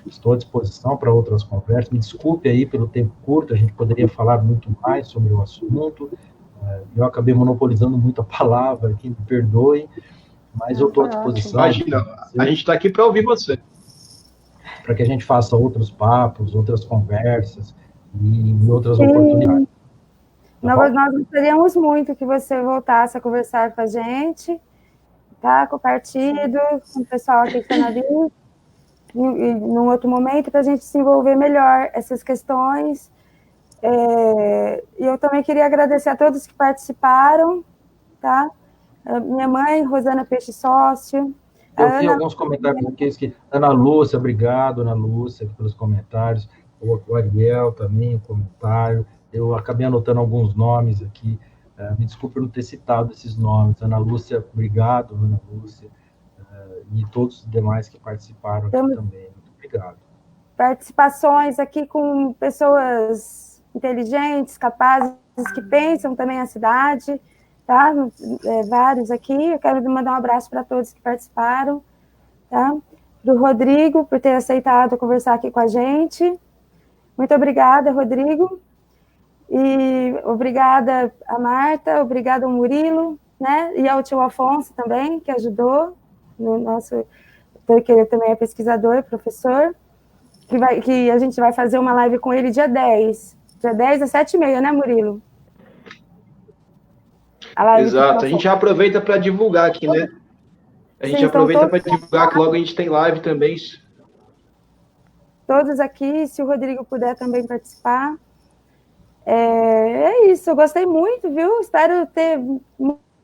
estou à disposição para outras conversas, me desculpe aí pelo tempo curto, a gente poderia falar muito mais sobre o assunto, eu acabei monopolizando muito a palavra aqui, me perdoem, mas eu estou à disposição. Imagina, a gente está aqui para ouvir você. Para que a gente faça outros papos, outras conversas e outras oportunidades. Nós gostaríamos muito que você voltasse a conversar com a gente, tá? Com o partido, com o pessoal aqui que está na BIM, num outro momento, para a gente desenvolver melhor essas questões. E eu também queria agradecer a todos que participaram, tá? Minha mãe, Rosana Peixe Sócio. Eu vi alguns comentários aqui, Ana Lúcia, obrigado, Ana Lúcia, pelos comentários. O Ariel também, o comentário. Eu acabei anotando alguns nomes aqui. Me desculpe por não ter citado esses nomes. Ana Lúcia, obrigado, Ana Lúcia. E todos os demais que participaram aqui também. Muito obrigado. Participações aqui com pessoas inteligentes, capazes, que pensam também a cidade, tá? Vários aqui. Eu quero mandar um abraço para todos que participaram, tá? Do Rodrigo, por ter aceitado conversar aqui com a gente. Muito obrigada, Rodrigo. E obrigada a Marta, obrigada ao Murilo, né? E ao tio Afonso também, que ajudou no nosso, que ele também é pesquisador, professor, que a gente vai fazer uma live com ele dia 10 às 7h30, né, Murilo? Exato, a gente já aproveita para divulgar aqui, né? A gente aproveita para divulgar que logo a gente tem live também. Todos aqui, se o Rodrigo puder também participar. É isso, eu gostei muito, viu? Espero ter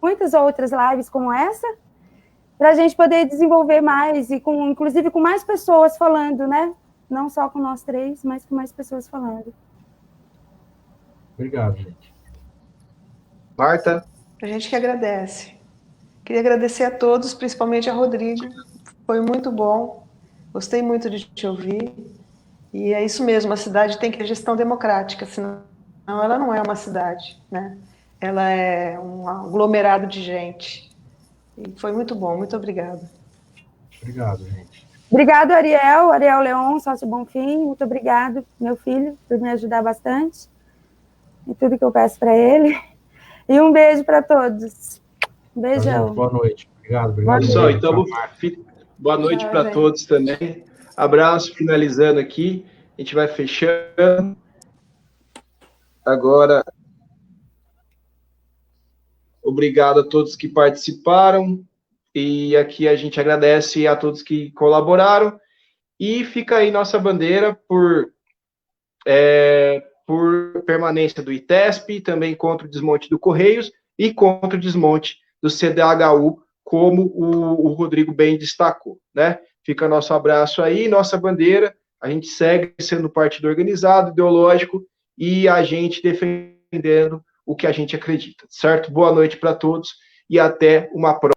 muitas outras lives como essa, para a gente poder desenvolver mais, e inclusive com mais pessoas falando, né? Não só com nós três, mas com mais pessoas falando. Obrigado, gente. Marta? A gente que agradece. Queria agradecer a todos, principalmente a Rodrigo. Foi muito bom. Gostei muito de te ouvir. E é isso mesmo, a cidade tem que ter gestão democrática, senão ela não é uma cidade, né? Ela é um aglomerado de gente. E foi muito bom, muito obrigada. Obrigado, gente. Obrigado, Ariel Leon, sócio Bonfim. Muito obrigado, meu filho, por me ajudar bastante em tudo que eu peço para ele. E um beijo para todos. Um beijão. Boa noite. Obrigado. Pessoal, então, boa noite para todos também. Abraço, finalizando aqui. A gente vai fechando. Agora, obrigado a todos que participaram. E aqui a gente agradece a todos que colaboraram. E fica aí nossa bandeira por permanência do ITESP, também contra o desmonte do Correios e contra o desmonte do CDHU, como o Rodrigo bem destacou, né? Fica nosso abraço aí, nossa bandeira. A gente segue sendo partido organizado, ideológico, e a gente defendendo o que a gente acredita, certo? Boa noite para todos e até uma próxima.